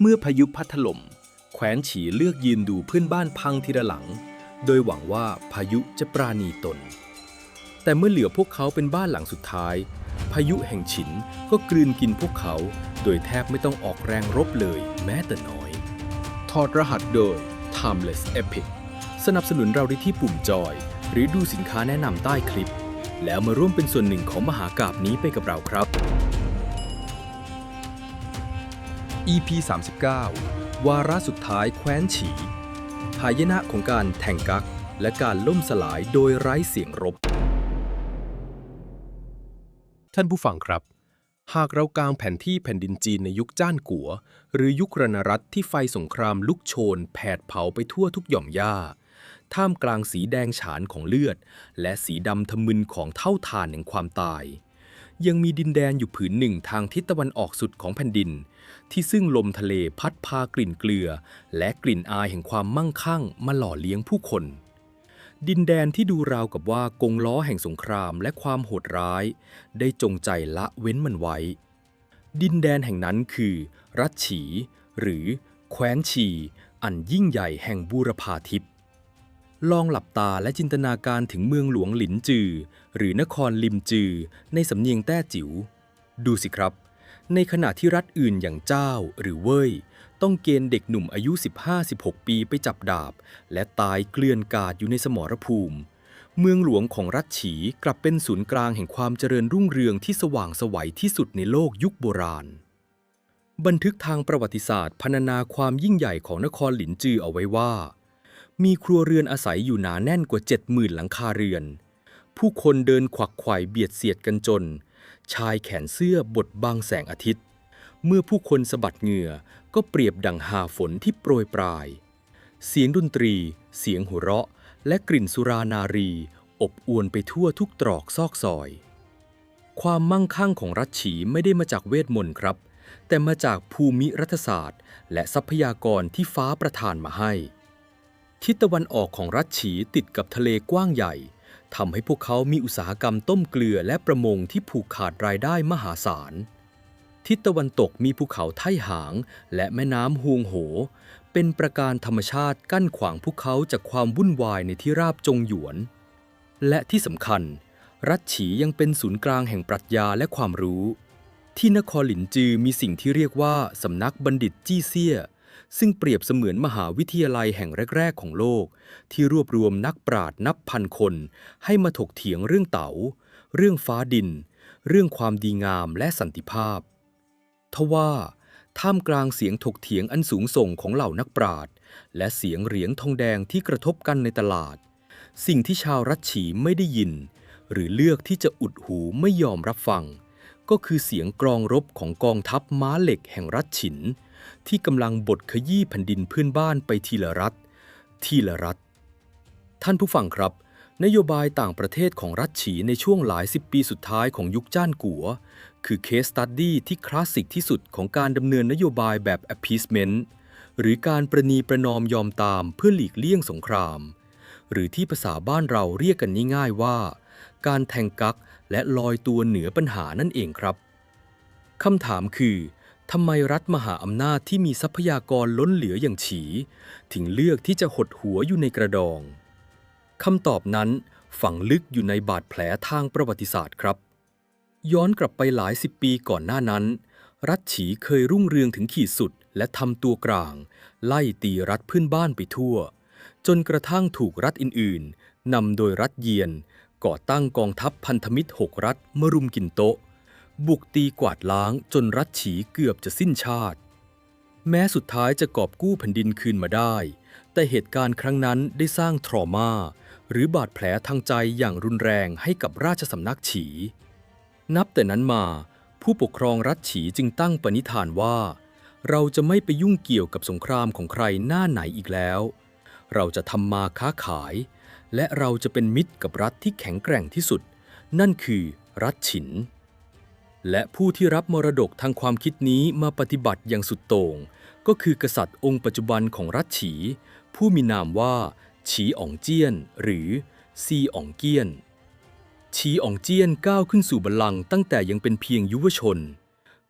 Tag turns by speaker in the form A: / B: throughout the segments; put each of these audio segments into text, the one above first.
A: เมื่อพายุพัดถล่มแคว้นฉีเลือกยืนดูเพื่อนบ้านพังทีละหลังโดยหวังว่าพายุจะปราณีตนแต่เมื่อเหลือพวกเขาเป็นบ้านหลังสุดท้ายพายุแห่งฉินก็กลืนกินพวกเขาโดยแทบไม่ต้องออกแรงรบเลยแม้แต่น้อยถอดรหัสโดย Timeless Epic สนับสนุนเราได้ที่ปุ่มจอยหรือดูสินค้าแนะนำใต้คลิปแล้วมาร่วมเป็นส่วนหนึ่งของมหากาพย์นี้ไปกับเราครับ EP 39 วาระสุดท้ายแคว้นฉีหายนะของการแทงกั๊กและการล่มสลายโดยไร้เสียงรบท่านผู้ฟังครับหากเรากางแผนที่แผ่นดินจีนในยุคจ้านกัวหรือยุครณรัตน์ที่ไฟสงครามลุกโชนแผดเผาไปทั่วทุกหย่อมหญ้าท่ามกลางสีแดงฉานของเลือดและสีดำทะมึนของเท่าฐานแห่งความตายยังมีดินแดนอยู่ผืนหนึ่งทางทิศตะวันออกสุดของแผ่นดินที่ซึ่งลมทะเลพัดพากลิ่นเกลือและกลิ่นอายแห่งความมั่งคั่งมาหล่อเลี้ยงผู้คนดินแดนที่ดูราวกับว่ากงล้อแห่งสงครามและความโหดร้ายได้จงใจละเว้นมันไว้ดินแดนแห่งนั้นคือรัชฉีหรือแคว้นฉีอันยิ่งใหญ่แห่งบูรพาทิพย์ลองหลับตาและจินตนาการถึงเมืองหลวงหลินจือหรือนครลิมจือในสำเนียงแต้จิ๋วดูสิครับในขณะที่รัฐอื่นอย่างเจ้าหรือเว่ยต้องเกณฑ์เด็กหนุ่มอายุ 15-16 ปีไปจับดาบและตายเกลื่อนกาดอยู่ในสมรภูมิเมืองหลวงของรัฐฉีกลับเป็นศูนย์กลางแห่งความเจริญรุ่งเรืองที่สว่างไสวที่สุดในโลกยุคโบราณบันทึกทางประวัติศาสตร์พรรณนาความยิ่งใหญ่ของนครหลินจือเอาไว้ว่ามีครัวเรือนอาศัยอยู่หนาแน่นกว่า 70,000 หลังคาเรือนผู้คนเดินขวักไขว่เบียดเสียดกันจนชายแขนเสื้อบดบังแสงอาทิตย์เมื่อผู้คนสะบัดเหงื่อก็เปรียบดั่งหาฝนที่โปรยปรายเสียงดนตรีเสียงหัวเราะและกลิ่นสุรานารีอบอวลไปทั่วทุกตรอกซอกซอยความมั่งคั่งของรัชฉีไม่ได้มาจากเวทมนต์ครับแต่มาจากภูมิรัฐศาสตร์และทรัพยากรที่ฟ้าประทานมาให้ทิศตะวันออกของรัชฉีติดกับทะเลกว้างใหญ่ทำให้พวกเขามีอุตสาหกรรมต้มเกลือและประมงที่ผูกขาดรายได้มหาศาลทิศตะวันตกมีภูเขาไท่หางและแม่น้ำฮวงโหเป็นประการธรรมชาติกั้นขวางพวกเขาจากความวุ่นวายในที่ราบจงหยวนและที่สำคัญรัชฉียังเป็นศูนย์กลางแห่งปรัชญาและความรู้ที่นครหลินจือมีสิ่งที่เรียกว่าสำนักบัณฑิตจี้เซี่ยซึ่งเปรียบเสมือนมหาวิทยาลัยแห่งแรกๆของโลกที่รวบรวมนักปราชญ์นับพันคนให้มาถกเถียงเรื่องเต๋าเรื่องฟ้าดินเรื่องความดีงามและสันติภาพทว่าท่ามกลางเสียงถกเถียงอันสูงส่งของเหล่านักปราชญ์และเสียงเหรียญทองแดงที่กระทบกันในตลาดสิ่งที่ชาวรัชฉีไม่ได้ยินหรือเลือกที่จะอุดหูไม่ยอมรับฟังก็คือเสียงกลองรบของกองทัพม้าเหล็กแห่งรัชฉินที่กำลังบดขยี้แผ่นดินเพื่อนบ้านไปทีละรัฐทีละรัฐท่านผู้ฟังครับนโยบายต่างประเทศของรัชฉีในช่วงหลายสิบปีสุดท้ายของยุคจ้านกัวคือเคสสตัดดี้ที่คลาสสิกที่สุดของการดำเนินนโยบายแบบ appeasement หรือการประนีประนอมยอมตามเพื่อหลีกเลี่ยงสงครามหรือที่ภาษาบ้านเราเรียกกันง่ายๆว่าการแทงกั๊กและลอยตัวเหนือปัญหานั่นเองครับคำถามคือทำไมรัฐมหาอำนาจที่มีทรัพยากรล้นเหลืออย่างฉีถึงเลือกที่จะหดหัวอยู่ในกระดองคำตอบนั้นฝังลึกอยู่ในบาดแผลทางประวัติศาสตร์ครับย้อนกลับไปหลายสิบปีก่อนหน้านั้นรัฐฉีเคยรุ่งเรืองถึงขีดสุดและทำตัวกลางไล่ตีรัฐเพื่อนบ้านไปทั่วจนกระทั่งถูกรัฐอื่นๆนำโดยรัฐเยียนก่อตั้งกองทัพพันธมิตร6 รัฐมารุมกินโต๊ะบุกตีกวาดล้างจนรัฐฉีเกือบจะสิ้นชาติแม้สุดท้ายจะกอบกู้แผ่นดินคืนมาได้แต่เหตุการณ์ครั้งนั้นได้สร้างทรมาหรือบาดแผลทางใจอย่างรุนแรงให้กับราชสำนักฉีนับแต่นั้นมาผู้ปกครองรัฐฉีจึงตั้งปณิธานว่าเราจะไม่ไปยุ่งเกี่ยวกับสงครามของใครหน้าไหนอีกแล้วเราจะทำมาค้าขายและเราจะเป็นมิตรกับรัฐที่แข็งแกร่งที่สุดนั่นคือรัฐฉินและผู้ที่รับมรดกทางความคิดนี้มาปฏิบัติอย่างสุดโต่งก็คือกษัตริย์องค์ปัจจุบันของรัฐฉีผู้มีนามว่าฉีอ๋องเจี้ยนหรือซีอ๋องเกี้ยนฉีอ๋องเจี้ยนก้าวขึ้นสู่บัลลังก์ตั้งแต่ยังเป็นเพียงยุวชน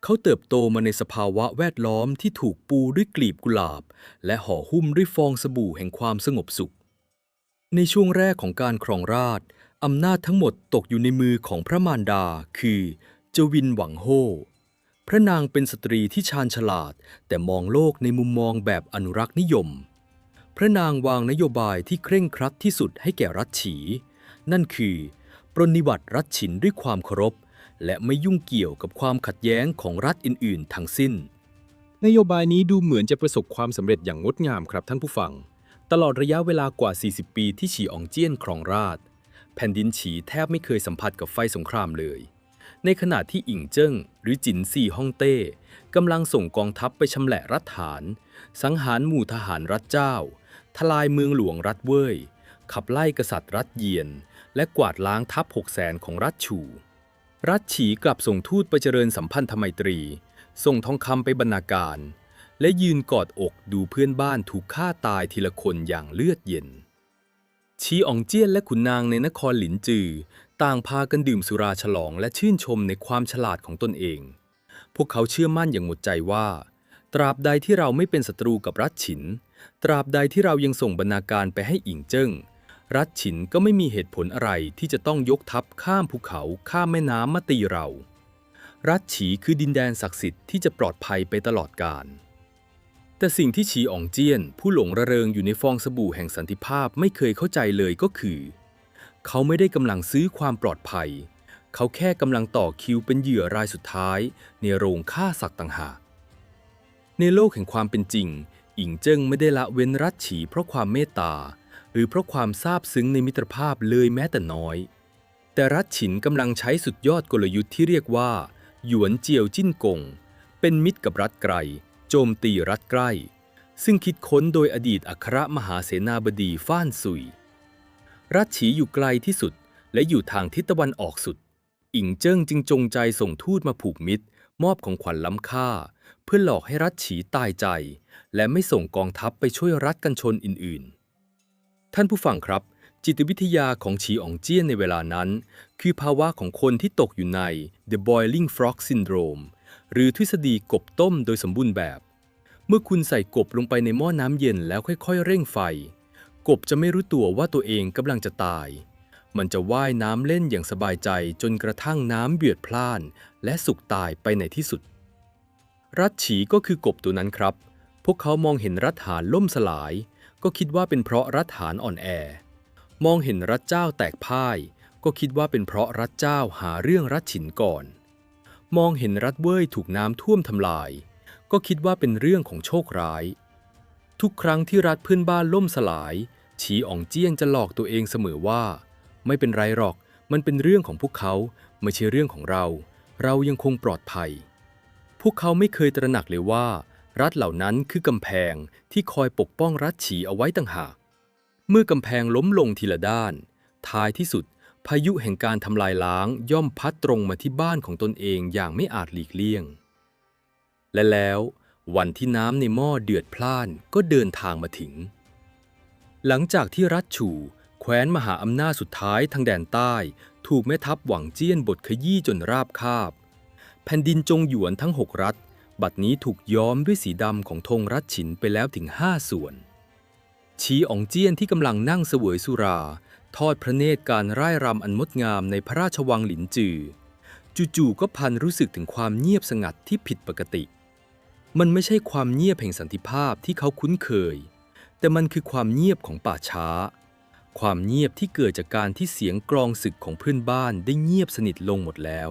A: เขาเติบโตมาในสภาวะแวดล้อมที่ถูกปูด้วยกลีบกุหลาบและห่อหุ้มด้วยฟองสบู่แห่งความสงบสุขในช่วงแรกของการครองราชย์อำนาจทั้งหมดตกอยู่ในมือของพระมารดาคือเจวินหวังโฮพระนางเป็นสตรีที่ชาญฉลาดแต่มองโลกในมุมมองแบบอนุรักษ์นิยมพระนางวางนโยบายที่เคร่งครัดที่สุดให้แก่รัชฉีนั่นคือปรนนิบัติรัชฉินด้วยความเคารพและไม่ยุ่งเกี่ยวกับความขัดแย้งของรัฐอื่นๆทั้งสิ้นนโยบายนี้ดูเหมือนจะประสบความสำเร็จอย่างงดงามครับท่านผู้ฟังตลอดระยะเวลากว่า 40 ปีที่ฉีอองเจี้ยนครองราชย์แผ่นดินฉีแทบไม่เคยสัมผัสกับไฟสงครามเลยในขณะที่อิงเจิ้งหรือจินซีฮ่องเต้กำลังส่งกองทัพไปชำแหละรัฐฐานสังหารหมู่ทหารรัฐเจ้าทลายเมืองหลวงรัฐเว่ยขับไล่กษัตริย์รัฐเยียนและกวาดล้างทัพ600,000ของรัฐฉูรัฐฉีกลับส่งทูตไปเจริญสัมพันธไมตรีส่งทองคำไปบรรณาการและยืนกอดอกดูเพื่อนบ้านถูกฆ่าตายทีละคนอย่างเลือดเย็นชีอองเจี้ยนและขุนนางในนครหลินจือต่างพากันดื่มสุราฉลองและชื่นชมในความฉลาดของตนเองพวกเขาเชื่อมั่นอย่างหมดใจว่าตราบใดที่เราไม่เป็นศัตรูกับรัฐฉินตราบใดที่เรายังส่งบรรณาการไปให้อิงเจิ้งรัฐฉินก็ไม่มีเหตุผลอะไรที่จะต้องยกทัพข้ามภูเขาข้ามแม่น้ำมาตีเรารัฐฉีคือดินแดนศักดิ์สิทธิ์ที่จะปลอดภัยไปตลอดกาลแต่สิ่งที่ฉีอองเจี้ยนผู้หลงระเริงอยู่ในฟองสบู่แห่งสันติภาพไม่เคยเข้าใจเลยก็คือเขาไม่ได้กำลังซื้อความปลอดภัยเขาแค่กำลังต่อคิวเป็นเหยื่อรายสุดท้ายในโรงฆ่าสัตว์ต่างหากในโลกแห่งความเป็นจริงอิงเจิ้งไม่ได้ละเว้นรัฐฉีเพราะความเมตตาหรือเพราะความซาบซึ้งในมิตรภาพเลยแม้แต่น้อยแต่รัฐฉินกำลังใช้สุดยอดกลยุทธ์ที่เรียกว่าหยวนเจียวจิ้นกงเป็นมิตรกับรัฐไกลโจมตีรัฐใกล้ซึ่งคิดค้นโดยอดีตอัครมหาเสนาบดีฟ้านซุยรัฐฉีอยู่ไกลที่สุดและอยู่ทางทิศตะวันออกสุดอิงเจิ้งจึงจงใจส่งทูตมาผูกมิตรมอบของขวัญล้ำค่าเพื่อหลอกให้รัฐฉีตายใจและไม่ส่งกองทัพไปช่วยรัฐกันชนอื่นๆท่านผู้ฟังครับจิตวิทยาของฉีอองเจี้ยนในเวลานั้นคือภาวะของคนที่ตกอยู่ใน The Boiling Frog Syndrome หรือทฤษฎีกบต้มโดยสมบูรณ์แบบเมื่อคุณใส่กบลงไปในหม้อน้ำเย็นแล้วค่อยๆเร่งไฟกบจะไม่รู้ตัวว่าตัวเองกำลังจะตายมันจะว่ายน้ำเล่นอย่างสบายใจจนกระทั่งน้ำเดือดพล่านและสุกตายไปในที่สุดรัฐฉีก็คือกบตัวนั้นครับพวกเขามองเห็นรัฐฐานล่มสลายก็คิดว่าเป็นเพราะรัฐฐานอ่อนแอมองเห็นรัฐเจ้าแตกพ่ายก็คิดว่าเป็นเพราะรัฐเจ้าหาเรื่องรัฐฉินก่อนมองเห็นรัฐเว่ยถูกน้ำท่วมทำลายก็คิดว่าเป็นเรื่องของโชคร้ายทุกครั้งที่รัฐเพื่อนบ้านล่มสลายฉีอองเจี้ยนจะหลอกตัวเองเสมอว่าไม่เป็นไรหรอกมันเป็นเรื่องของพวกเขาไม่ใช่เรื่องของเราเรายังคงปลอดภัยพวกเขาไม่เคยตระหนักเลยว่ารัฐเหล่านั้นคือกำแพงที่คอยปกป้องรัฐฉีเอาไว้ต่างหากเมื่อกำแพงล้มลงทีละด้านท้ายที่สุดพายุแห่งการทำลายล้างย่อมพัดตรงมาที่บ้านของตนเองอย่างไม่อาจหลีกเลี่ยงและแล้ววันที่น้ำในหม้อเดือดพล่านก็เดินทางมาถึงหลังจากที่รัฐฉู่แคว้นมหาอำนาจสุดท้ายทางแดนใต้ถูกแม่ทัพหวังเจี้ยนบดขยี้จนราบคาบแผ่นดินจงหยวนทั้ง6รัฐบัดนี้ถูกย้อมด้วยสีดำของธงรัฐฉินไปแล้วถึง5ส่วนฉีอองเจี้ยนที่กำลังนั่งเสวยสุราทอดพระเนตรการร่ายรำอันงดงามในพระราชวังหลินจือจู่ๆก็พลันรู้สึกถึงความเงียบสงัดที่ผิดปกติมันไม่ใช่ความเงียบแห่งสันติภาพที่เขาคุ้นเคยแต่มันคือความเงียบของป่าช้าความเงียบที่เกิดจากการที่เสียงกลองศึกของเพื่อนบ้านได้เงียบสนิทลงหมดแล้ว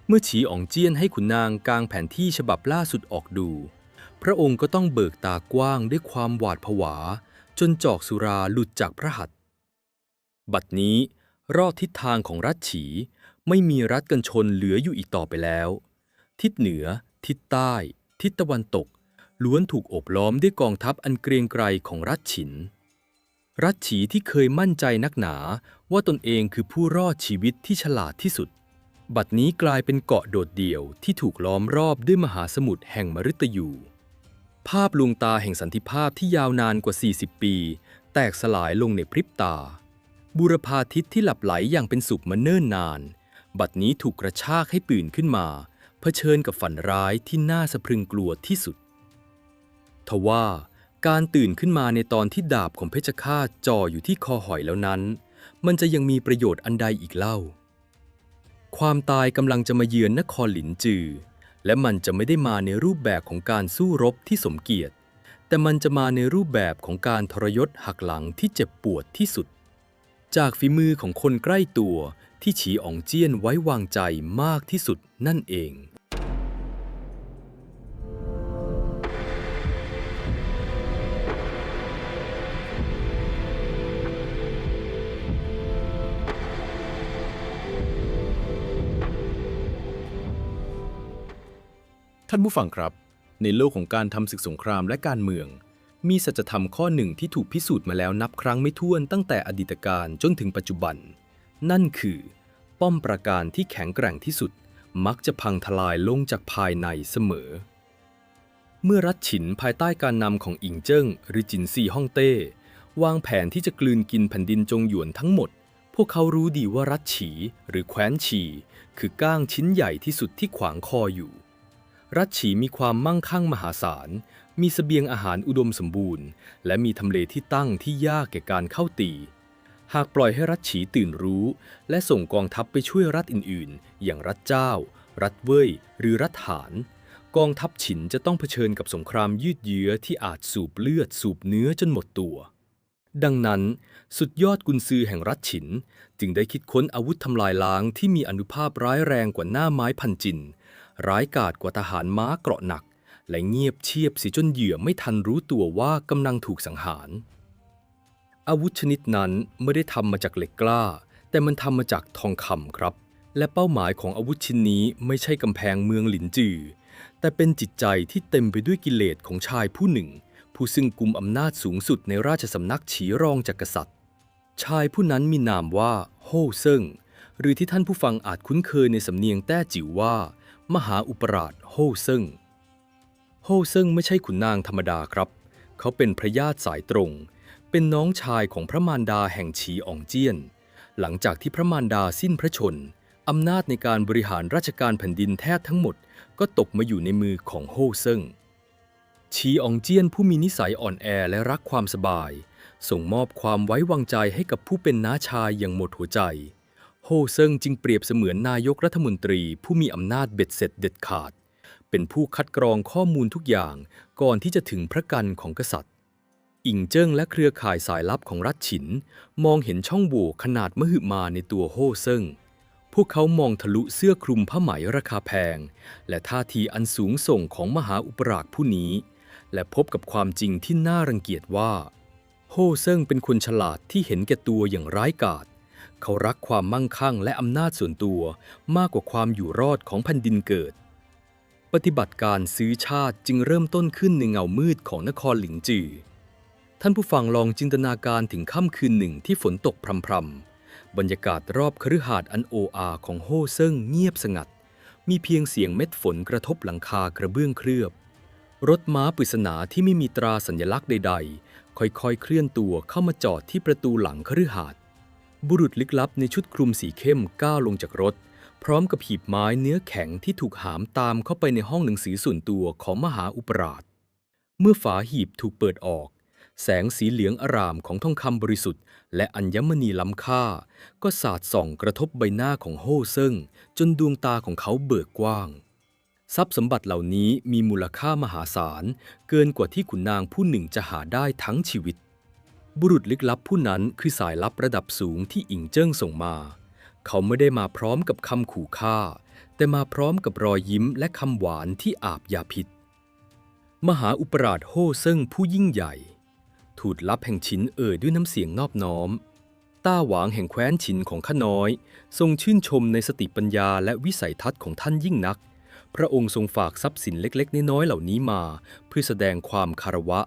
A: เมื่อฉีอองเจี้ยนให้ขุนนางกางแผนที่ฉบับล่าสุดออกดูพระองค์ก็ต้องเบิกตากว้างด้วยความหวาดผวาจนจอกสุราหลุดจากพระหัตถ์บัดนี้รอบทิศทางของรัฐฉีไม่มีรัฐกันชนเหลืออยู่อีกต่อไปแล้วทิศเหนือทิศใต้ทิศตะวันตกล้วนถูกโอบล้อมด้วยกองทัพอันเกรียงไกรของรัฐฉินรัฐฉีที่เคยมั่นใจนักหนาว่าตนเองคือผู้รอดชีวิตที่ฉลาดที่สุดบัดนี้กลายเป็นเกาะโดดเดี่ยวที่ถูกล้อมรอบด้วยมหาสมุทรแห่งมฤตยูภาพลวงตาแห่งสันติภาพที่ยาวนานกว่า40ปีแตกสลายลงในพริบตาบูรพาทิตย์ที่หลับไหลอย่างเป็นสุขมาเนิ่นนานบัดนี้ถูกกระชากให้ตื่นขึ้นมาเผ ชิญกับฝันร้ายที่น่าสะพรึงกลัวที่สุดทว่าการตื่นขึ้นมาในตอนที่ดาบของเพชฌฆาตจ่ออยู่ที่คอหอยแล้วนั้นมันจะยังมีประโยชน์อันใดอีกเล่าความตายกำลังจะมาเยือนนครหลินจือและมันจะไม่ได้มาในรูปแบบของการสู้รบที่สมเกียรติแต่มันจะมาในรูปแบบของการทรยศหักหลังที่เจ็บปวดที่สุดจากฝีมือของคนใกล้ตัวที่ฉีอ๋องเจี้ยนไว้วางใจมากที่สุดนั่นเองท่านผู้ฟังครับในโลกของการทำศึกสงครามและการเมืองมีสัจธรรมข้อหนึ่งที่ถูกพิสูจน์มาแล้วนับครั้งไม่ถ้วนตั้งแต่อดีตการจนถึงปัจจุบันนั่นคือป้อมปราการที่แข็งแกร่งที่สุดมักจะพังทลายลงจากภายในเสมอเมื่อรัฐฉินภายใต้การนำของอิงเจิ้งหรือจินซีฮ่องเต้วางแผนที่จะกลืนกินแผ่นดินจงหยวนทั้งหมดพวกเขารู้ดีว่ารัฐฉีหรือแคว้นฉีคือก้างชิ้นใหญ่ที่สุดที่ขวางคออยู่รัฐฉีมีความมั่งคั่งมหาศาลมีเสบียงอาหารอุดมสมบูรณ์และมีทำเลที่ตั้งที่ยากแก่การเข้าตีหากปล่อยให้รัฐฉีตื่นรู้และส่งกองทัพไปช่วยรัฐอื่นๆอย่างรัฐเจ้ารัฐเว่ยหรือรัฐหานกองทัพฉินจะต้องเผชิญกับสงครามยืดเยื้อที่อาจสูบเลือดสูบเนื้อจนหมดตัวดังนั้นสุดยอดกุนซือแห่งรัฐฉินจึงได้คิดค้นอาวุธทำลายล้างที่มีอานุภาพร้ายแรงกว่าหน้าไม้พันจินร้ายกาจกว่าทหารม้าเกราะหนักและเงียบเชียบเสียจนเหยื่อไม่ทันรู้ตัวว่ากำลังถูกสังหารอาวุธชนิดนั้นไม่ได้ทำมาจากเหล็กกล้าแต่มันทำมาจากทองคำครับและเป้าหมายของอาวุธชิ้นนี้ไม่ใช่กำแพงเมืองหลินจือแต่เป็นจิตใจที่เต็มไปด้วยกิเลสของชายผู้หนึ่งผู้ซึ่งกุมอำนาจสูงสุดในราชสำนักฉีรองจากกษัตริย์ชายผู้นั้นมีนามว่าโฮ่เซิ่งหรือที่ท่านผู้ฟังอาจคุ้นเคยในสำเนียงแต้จิ๋วว่ามหาอุปราชโฮ่เซิ่งโฮ่เซิ่งไม่ใช่ขุนนางธรรมดาครับเขาเป็นพระญาติสายตรงเป็นน้องชายของพระมารดาแห่งฉีอ๋องเจี้ยนหลังจากที่พระมารดาสิ้นพระชนอำนาจในการบริหารราชการแผ่นดินแทบทั้งหมดก็ตกมาอยู่ในมือของโฮ่เซิ่งฉีอ๋องเจี้ยนผู้มีนิสัยอ่อนแอและรักความสบายส่งมอบความไว้วางใจให้กับผู้เป็นน้าชายอย่างหมดหัวใจโฮ่เซิ่งจึงเปรียบเสมือนนายกรัฐมนตรีผู้มีอำนาจเบ็ดเสร็จเด็ดขาดเป็นผู้คัดกรองข้อมูลทุกอย่างก่อนที่จะถึงพระกันของกษัตริย์อิงเจิ้งและเครือข่ายสายลับของรัฐฉินมองเห็นช่องโหว่ขนาดมหึมาในตัวโฮ่เซิ่งพวกเขามองทะลุเสื้อคลุมผ้าไหมราคาแพงและท่าทีอันสูงส่งของมหาอุปราชผู้นี้และพบกับความจริงที่น่ารังเกียจว่าโฮ่เซิ่งเป็นคนฉลาดที่เห็นแก่ตัวอย่างร้ายกาจเขารักความมั่งคั่งและอำนาจส่วนตัวมากกว่าความอยู่รอดของแผ่นดินเกิดปฏิบัติการซื้อชาติจึงเริ่มต้นขึ้นในเงามืดของนครหลิงจือท่านผู้ฟังลองจินตนาการถึงค่ำคืนหนึ่งที่ฝนตกพรำๆบรรยากาศรอบคฤหาสน์อันโออาของโฮ่เซิ่งเงียบสงัดมีเพียงเสียงเม็ดฝนกระทบหลังคากระเบื้องเคลือบรถม้าปริศนาที่ไม่มีตราสัญลักษณ์ใดๆค่อยๆเคลื่อนตัวเข้ามาจอดที่ประตูหลังคฤหาสน์บุรุษลึกลับในชุดคลุมสีเข้มก้าวลงจากรถพร้อมกับหีบไม้เนื้อแข็งที่ถูกหามตามเข้าไปในห้องหนังสือส่วนตัวของมหาอุปราชเมื่อฝาหีบถูกเปิดออกแสงสีเหลืองอร่ามของทองคำบริสุทธิ์และอัญมณีล้ำค่าก็สาดส่องกระทบใบหน้าของโฮ่เซิ่งจนดวงตาของเขาเบิกกว้างทรัพย์สมบัติเหล่านี้มีมูลค่ามหาศาลเกินกว่าที่ขุนนางผู้หนึ่งจะหาได้ทั้งชีวิตบุรุษลึกลับผู้นั้นคือสายลับระดับสูงที่อิงเจิ้งส่งมาเขาไม่ได้มาพร้อมกับคำขู่ฆ่าแต่มาพร้อมกับรอยยิ้มและคำหวานที่อาบยาพิษมหาอุปราชโฮ่เซิ่งผู้ยิ่งใหญ่ทูตลับแห่งฉินด้วยน้ำเสียงนอบน้อมต้าหวางแห่งแคว้นฉินของข้าน้อยทรงชื่นชมในสติปัญญาและวิสัยทัศน์ของท่านยิ่งนักพระองค์ทรงฝากทรัพย์สินเล็กๆน้อยๆเหล่านี้มาเพื่อแสดงความคารวะ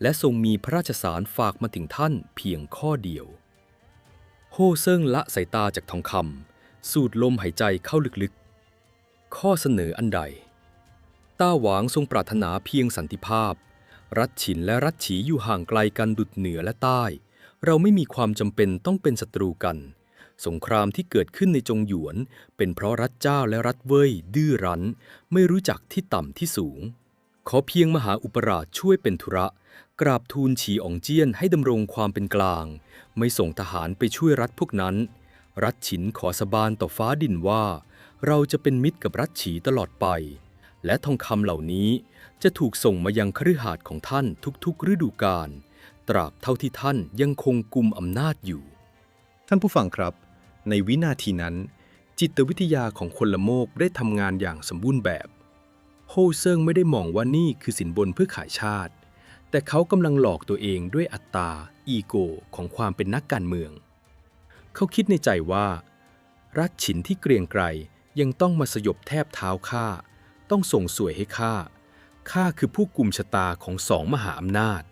A: และทรงมีพระราชสารฝากมาถึงท่านเพียงข้อเดียวโฮ่เซิ่งละสายตาจากทองคำสูดลมหายใจเข้าลึกๆข้อเสนออันใดต้าหวางทรงปรารถนาเพียงสันติภาพรัฐฉินและรัฐฉีอยู่ห่างไกลกันดุจเหนือและใต้เราไม่มีความจำเป็นต้องเป็นศัตรูกัน สงครามที่เกิดขึ้นในจงหยวนเป็นเพราะรัฐเจ้าและรัฐเว่ยดื้อรั้นไม่รู้จักที่ต่ำที่สูงขอเพียงมหาอุปราชช่วยเป็นธุระกราบทูลฉีอ๋องเจี้ยนให้ดำรงความเป็นกลางไม่ส่งทหารไปช่วยรัฐพวกนั้นรัฐฉินขอสาบานต่อฟ้าดินว่าเราจะเป็นมิตรกับรัฐฉีตลอดไปและทองคำเหล่านี้จะถูกส่งมายังคฤหาสน์ของท่านทุกๆฤดูกาลตราบเท่าที่ท่านยังคงกุมอำนาจอยู่ท่านผู้ฟังครับในวินาทีนั้นจิตวิทยาของคนละโมกได้ทำงานอย่างสมบูรณ์แบบโฮเซิงไม่ได้มองว่านี่คือสินบนเพื่อขายชาติแต่เขากำลังหลอกตัวเองด้วยอัตตาอีโกของความเป็นนักการเมืองเขาคิดในใจว่ารัฐฉินที่เกรียงไกรยังต้องมาสยบแทบเท้าข้าต้องส่งสวยให้ข้าคือผู้กุมชะตาของสองมหาอำนาจ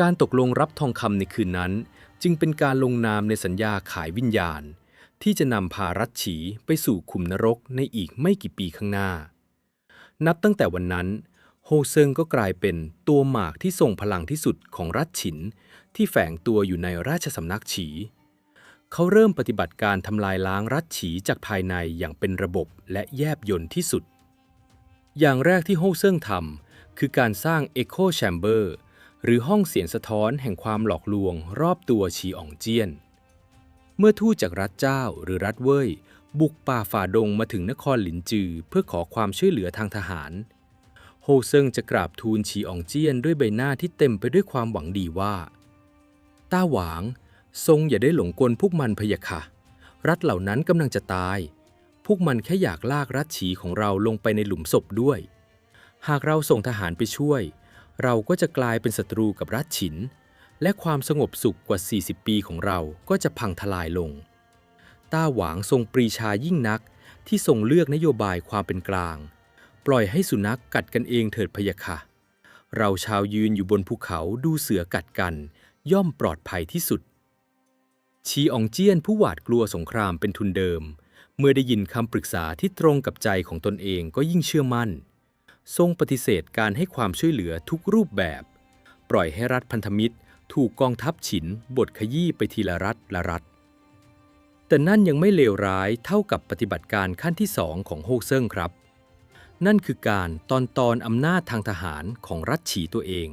A: การตกลงรับทองคำในคืนนั้นจึงเป็นการลงนามในสัญญาขายวิญญาณที่จะนำพารัฐฉีไปสู่ขุมนรกในอีกไม่กี่ปีข้างหน้านับตั้งแต่วันนั้นโฮเซิงก็กลายเป็นตัวหมากที่ทรงพลังที่สุดของรัฐฉินที่แฝงตัวอยู่ในราชสำนักฉีเขาเริ่มปฏิบัติการทำลายล้างรัฐฉีจากภายในอย่างเป็นระบบและแยบยลที่สุดอย่างแรกที่โฮเซิงทำคือการสร้าง Echo Chamber หรือห้องเสียงสะท้อนแห่งความหลอกลวงรอบตัวฉีอ๋องเจี้ยนเมื่อทูตจากรัฐเจ้าหรือรัฐเว่ยบุกป่าฝ่าดงมาถึงนครหลินจือเพื่อขอความช่วยเหลือทางทหารโฮเซิงจะกราบทูลฉีอ๋องเจี้ยนด้วยใบหน้าที่เต็มไปด้วยความหวังดีว่าต้าหวางทรงอย่าได้หลงกลพวกมันพะยะค่ะรัฐเหล่านั้นกำลังจะตายพวกมันแค่อยากลากรัฐฉีของเราลงไปในหลุมศพด้วยหากเราส่งทหารไปช่วยเราก็จะกลายเป็นศัตรูกับรัฐฉินและความสงบสุขกว่า40 ปีของเราก็จะพังทลายลงต้าหวางทรงปรีชายิ่งนักที่ทรงเลือกนโยบายความเป็นกลางปล่อยให้สุนัขกัดกันเองเถิดพะยะค่ะเราชาวยืนอยู่บนภูเขาดูเสือกัดกันย่อมปลอดภัยที่สุดฉีอ๋องเจี้ยนผู้หวาดกลัวสงครามเป็นทุนเดิมเมื่อได้ยินคำปรึกษาที่ตรงกับใจของตนเองก็ยิ่งเชื่อมั่นทรงปฏิเสธการให้ความช่วยเหลือทุกรูปแบบปล่อยให้รัฐพันธมิตรถูกกองทัพฉินบดขยี้ไปทีละรัฐละรัฐแต่นั่นยังไม่เลวร้ายเท่ากับปฏิบัติการขั้นที่2ของโฮเซิงครับนั่นคือการตอนอำนาจทางทหารของรัฐฉีตัวเอง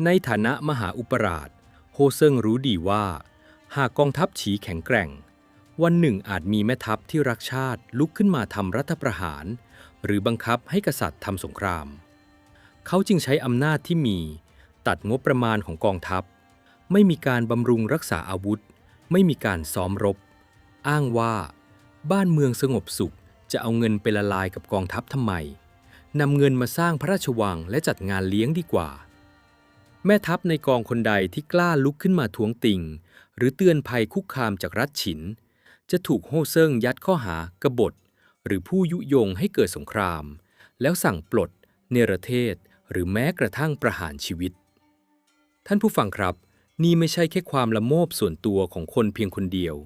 A: ในฐานะมหาอุปราชโฮเซิงรู้ดีว่าหากกองทัพฉีแข็งแกร่งวันหนึ่งอาจมีแม่ทัพที่รักชาติลุกขึ้นมาทำรัฐประหารหรือบังคับให้กษัตริย์ทำสงครามเขาจึงใช้อำนาจที่มีตัดงบประมาณของกองทัพไม่มีการบำรุงรักษาอาวุธไม่มีการซ้อมรบอ้างว่าบ้านเมืองสงบสุขจะเอาเงินไปละลายกับกองทัพทำไมนำเงินมาสร้างพระราชวังและจัดงานเลี้ยงดีกว่าแม่ทัพในกองคนใดที่กล้าลุกขึ้นมาท้วงติ่งหรือเตือนภัยคุกคามจากรัฐฉินจะถูกโฮเซิงยัดข้อหากบฏหรือผู้ยุยงให้เกิดสงครามแล้วสั่งปลดเนรเทศหรือแม้กระทั่งประหารชีวิตท่านผู้ฟังครับนี่ไม่ใช่แค่ความละโมบส่วนตัวของคนเพียงคนเดียว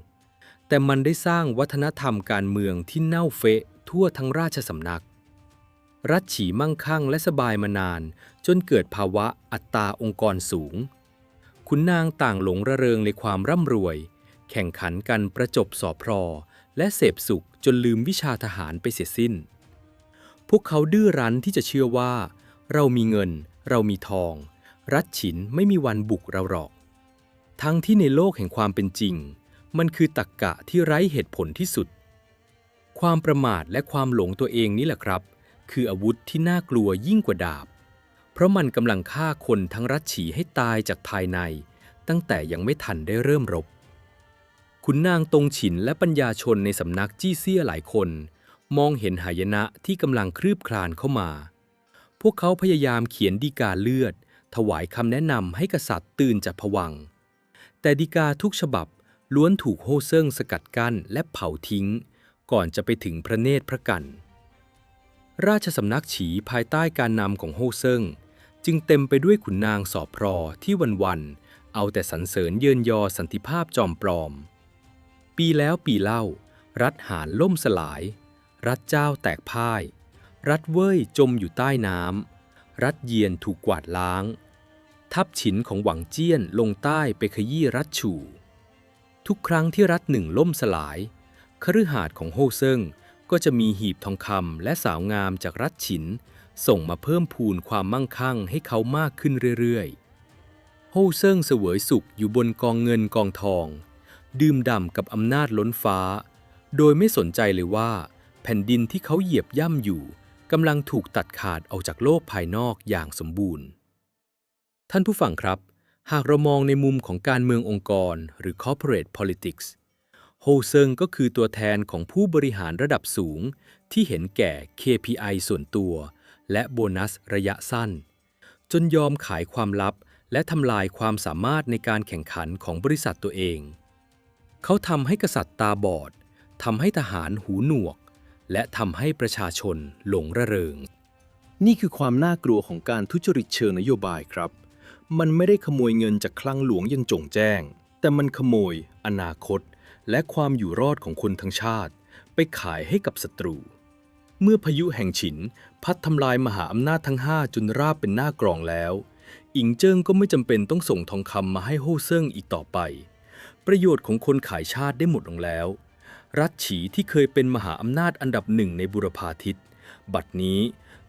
A: แต่มันได้สร้างวัฒนธรรมการเมืองที่เน่าเฟะทั่วทั้งราชสำนักรัฐฉีมั่งคั่งและสบายมานานจนเกิดภาวะอัตตาองค์กรสูงขุนนางต่างหลงระเริงในความร่ำรวยแข่งขันกันประจบสอพลอและเสพสุขจนลืมวิชาทหารไปเสียสิ้นพวกเขาดื้อรั้นที่จะเชื่อว่าเรามีเงินเรามีทองรัฐฉินไม่มีวันบุกเราหรอกทั้งที่ในโลกแห่งความเป็นจริงมันคือตรรกะที่ไร้เหตุผลที่สุดความประมาทและความหลงตัวเองนี่แหละครับคืออาวุธที่น่ากลัวยิ่งกว่าดาบเพราะมันกำลังฆ่าคนทั้งรัฐฉีให้ตายจากภายในตั้งแต่ยังไม่ทันได้เริ่มรบขุนนางตงฉินและปัญญาชนในสำนักจี้เซี่ยหลายคนมองเห็นหายนะที่กำลังคลืบคลานเข้ามาพวกเขาพยายามเขียนฎีกาเลือดถวายคำแนะนำให้กษัตริย์ตื่นจากภวังค์แต่ฎีกาทุกฉบับล้วนถูกโฮเซิงสกัดกั้นและเผาทิ้งก่อนจะไปถึงพระเนตรพระกันราชสำนักฉีภายใต้การนำของโฮเซิงจึงเต็มไปด้วยขุนนางสอบพรอที่วันๆเอาแต่สรรเสริญเยินยอสันติภาพจอมปลอมปีแล้วปีเล่ารัฐหานล่มสลายรัฐเจ้าแตกพ่ายรัฐเว่ยจมอยู่ใต้น้ำรัฐเยียนถูกกวาดล้างทัพฉินของหวังเจี้ยนลงใต้ไปขยี้รัฐฉู่ ทุกครั้งที่รัฐหนึ่งล่มสลายคฤหาสน์ของโฮเซิงก็จะมีหีบทองคำและสาวงามจากรัฐฉินส่งมาเพิ่มพูนความมั่งคั่งให้เขามากขึ้นเรื่อยๆโฮเซิงเสวยสุขอยู่บนกองเงินกองทองดื่มด่ำกับอำนาจล้นฟ้าโดยไม่สนใจเลยว่าแผ่นดินที่เขาเหยียบย่ำอยู่กำลังถูกตัดขาดออกจากโลกภายนอกอย่างสมบูรณ์ท่านผู้ฟังครับหากเรามองในมุมของการเมืององค์กรหรือ corporate politics โฮเซิงก็คือตัวแทนของผู้บริหารระดับสูงที่เห็นแก่ KPI ส่วนตัวและโบนัสระยะสั้นจนยอมขายความลับและทำลายความสามารถในการแข่งขันของบริษัทตัวเองเขาทำให้กษัตริย์ตาบอดทำให้ทหารหูหนวกและทำให้ประชาชนหลงระเริงนี่คือความน่ากลัวของการทุจริตเชิงนโยบายครับมันไม่ได้ขโมยเงินจากคลังหลวงอย่างโจ่งแจ้งแต่มันขโมยอนาคตและความอยู่รอดของคนทั้งชาติไปขายให้กับศัตรูเมื่อพายุแห่งฉินพัดทำลายมหาอำนาจทั้ง5จนราบเป็นหน้ากรองแล้วอิงเจิ้งก็ไม่จำเป็นต้องส่งทองคำมาให้โฮ่เซิ่งอีกต่อไปประโยชน์ของคนขายชาติได้หมดลงแล้วรัฐฉีที่เคยเป็นมหาอำนาจอันดับหนึ่งในบุรพาทิศบัดนี้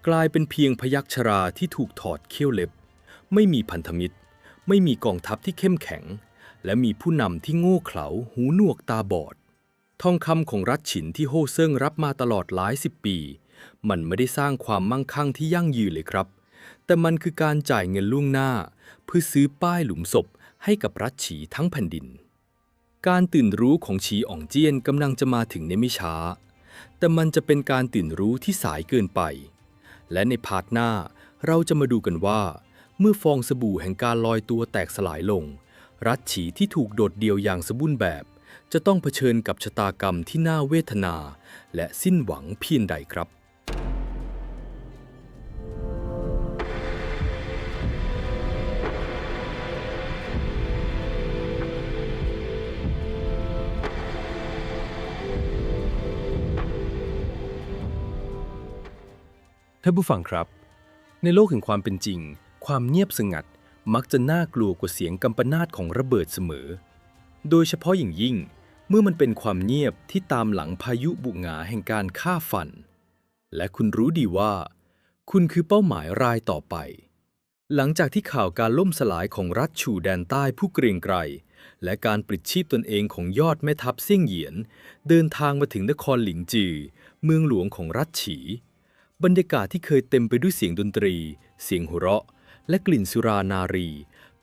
A: กลายเป็นเพียงพยัคฆ์ชราที่ถูกถอดเขี้ยวเล็บไม่มีพันธมิตรไม่มีกองทัพที่เข้มแข็งและมีผู้นำที่โง่เขลาหูหนวกตาบอดทองคำของรัฐฉินที่โฮ่เซิ่งรับมาตลอดหลายสิบปีมันไม่ได้สร้างความมั่งคั่งที่ยั่งยืนเลยครับแต่มันคือการจ่ายเงินล่วงหน้าเพื่อซื้อป้ายหลุมศพให้กับรัฐฉีทั้งแผ่นดินการตื่นรู้ของฉีอ่องเจี้ยนกำลังจะมาถึงในไม่ช้าแต่มันจะเป็นการตื่นรู้ที่สายเกินไปและในพาร์ทหน้าเราจะมาดูกันว่าเมื่อฟองสบู่แห่งการลอยตัวแตกสลายลงรัฐฉีที่ถูกโดดเดี่ยวอย่างสมบูรณ์แบบจะต้องเผชิญกับชะตากรรมที่น่าเวทนาและสิ้นหวังเพียงใดครับท่านผู้ฟังครับในโลกแห่งความเป็นจริงความเงียบสงัดมักจะน่ากลัวกว่าเสียงกำปนาตของระเบิดเสมอโดยเฉพาะอย่างยิ่งเมื่อมันเป็นความเงียบที่ตามหลังพายุบุหงาแห่งการฆ่าฟันและคุณรู้ดีว่าคุณคือเป้าหมายรายต่อไปหลังจากที่ข่าวการล่มสลายของรัฐฉู่แดนใต้ผู้เกรียงไกรและการปลิดชีพตนเองของยอดแม่ทัพเซี่ยงเหยียนเดินทางมาถึงนครหลิงจือเมืองหลวงของรัฐฉีบรรยากาศที่เคยเต็มไปด้วยเสียงดนตรีเสียงหัวเราะและกลิ่นสุรานารี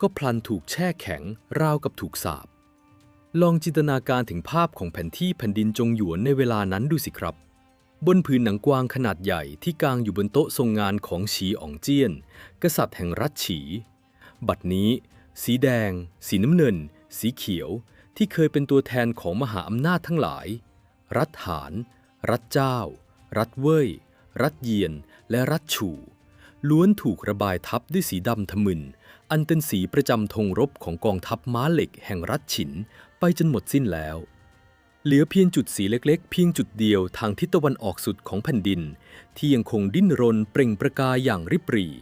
A: ก็พลันถูกแช่แข็งราวกับถูกสาปลองจินตนาการถึงภาพของแผนที่แผ่นดินจงหยวนในเวลานั้นดูสิครับบนผืนหนังกวางขนาดใหญ่ที่กางอยู่บนโต๊ะทรงงานของฉีอ่องเจี้ยนกษัตริย์แห่งรัฐฉีบัดนี้สีแดงสีน้ำเงินสีเขียวที่เคยเป็นตัวแทนของมหาอำนาจทั้งหลายรัฐหานรัฐเจ้ารัฐเว่ยรัฐเยียนและรัฐฉู่ล้วนถูกระบายทับด้วยสีดำทะมึนอันเป็นสีประจำธงรบของกองทัพม้าเหล็กแห่งรัฐฉินไปจนหมดสิ้นแล้วเหลือเพียงจุดสีเล็กๆเพียงจุดเดียวทางทิศตะวันออกสุดของแผ่นดินที่ยังคงดิ้นรนเปล่งประกายอย่างริบหรี่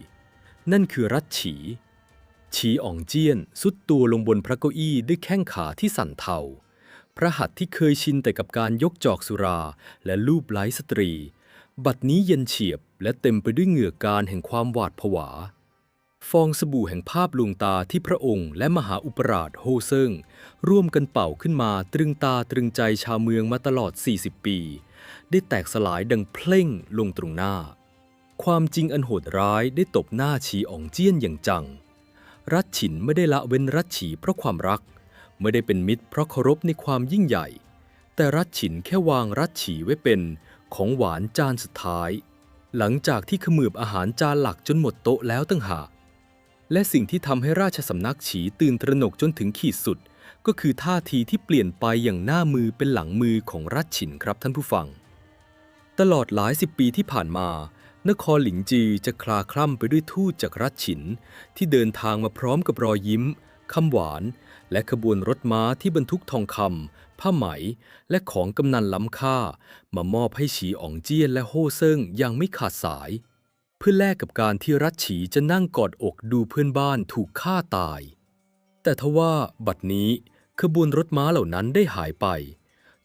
A: นั่นคือรัฐฉีอ่องเจี้ยนสุดตัวลงบนพระเก้าอี้ด้วยแข้งขาที่สั่นเทาพระหัตถ์ที่เคยชินแต่กับการยกจอกสุราและลูบไล้สตรีบัดนี้เย็นเฉียบและเต็มไปด้วยเหงื่อการแห่งความหวาดผวาฟองสบู่แห่งภาพลวงตาที่พระองค์และมหาอุปราชโฮเซิงร่วมกันเป่าขึ้นมาตรึงตาตรึงใจชาวเมืองมาตลอด40ปีได้แตกสลายดังเพล่งลงตรงหน้าความจริงอันโหดร้ายได้ตบหน้าฉีอ่องเจี้ยนอย่างจังรัฐฉินไม่ได้ละเว้นรัฐฉีเพราะความรักไม่ได้เป็นมิตรเพราะเคารพในความยิ่งใหญ่แต่รัฐฉินแค่วางรัฐฉีไว้เป็นของหวานจานสุดท้ายหลังจากที่ขมือบอาหารจานหลักจนหมดโต๊ะแล้วตั้งหากและสิ่งที่ทำให้ราชสำนักฉีตื่นตระหนกจนถึงขีดสุดก็คือท่าทีที่เปลี่ยนไปอย่างหน้ามือเป็นหลังมือของรัฐฉินครับท่านผู้ฟังตลอดหลายสิบปีที่ผ่านมานครหลิงจือจะคลาคล่ำไปด้วยทูตจากรัฐฉินที่เดินทางมาพร้อมกับรอยยิ้มคำหวานและขบวนรถม้าที่บรรทุกทองคำผ้าไหมและของกำนันล้ำค่ามามอบให้ฉีอ่องเจี้ยนและโฮ่เซิงอย่างไม่ขาดสายเพื่อแลกกับการที่รัฐฉีจะนั่งกอดอกดูเพื่อนบ้านถูกฆ่าตายแต่ทว่าบัดนี้ ขบวนรถม้าเหล่านั้นได้หายไป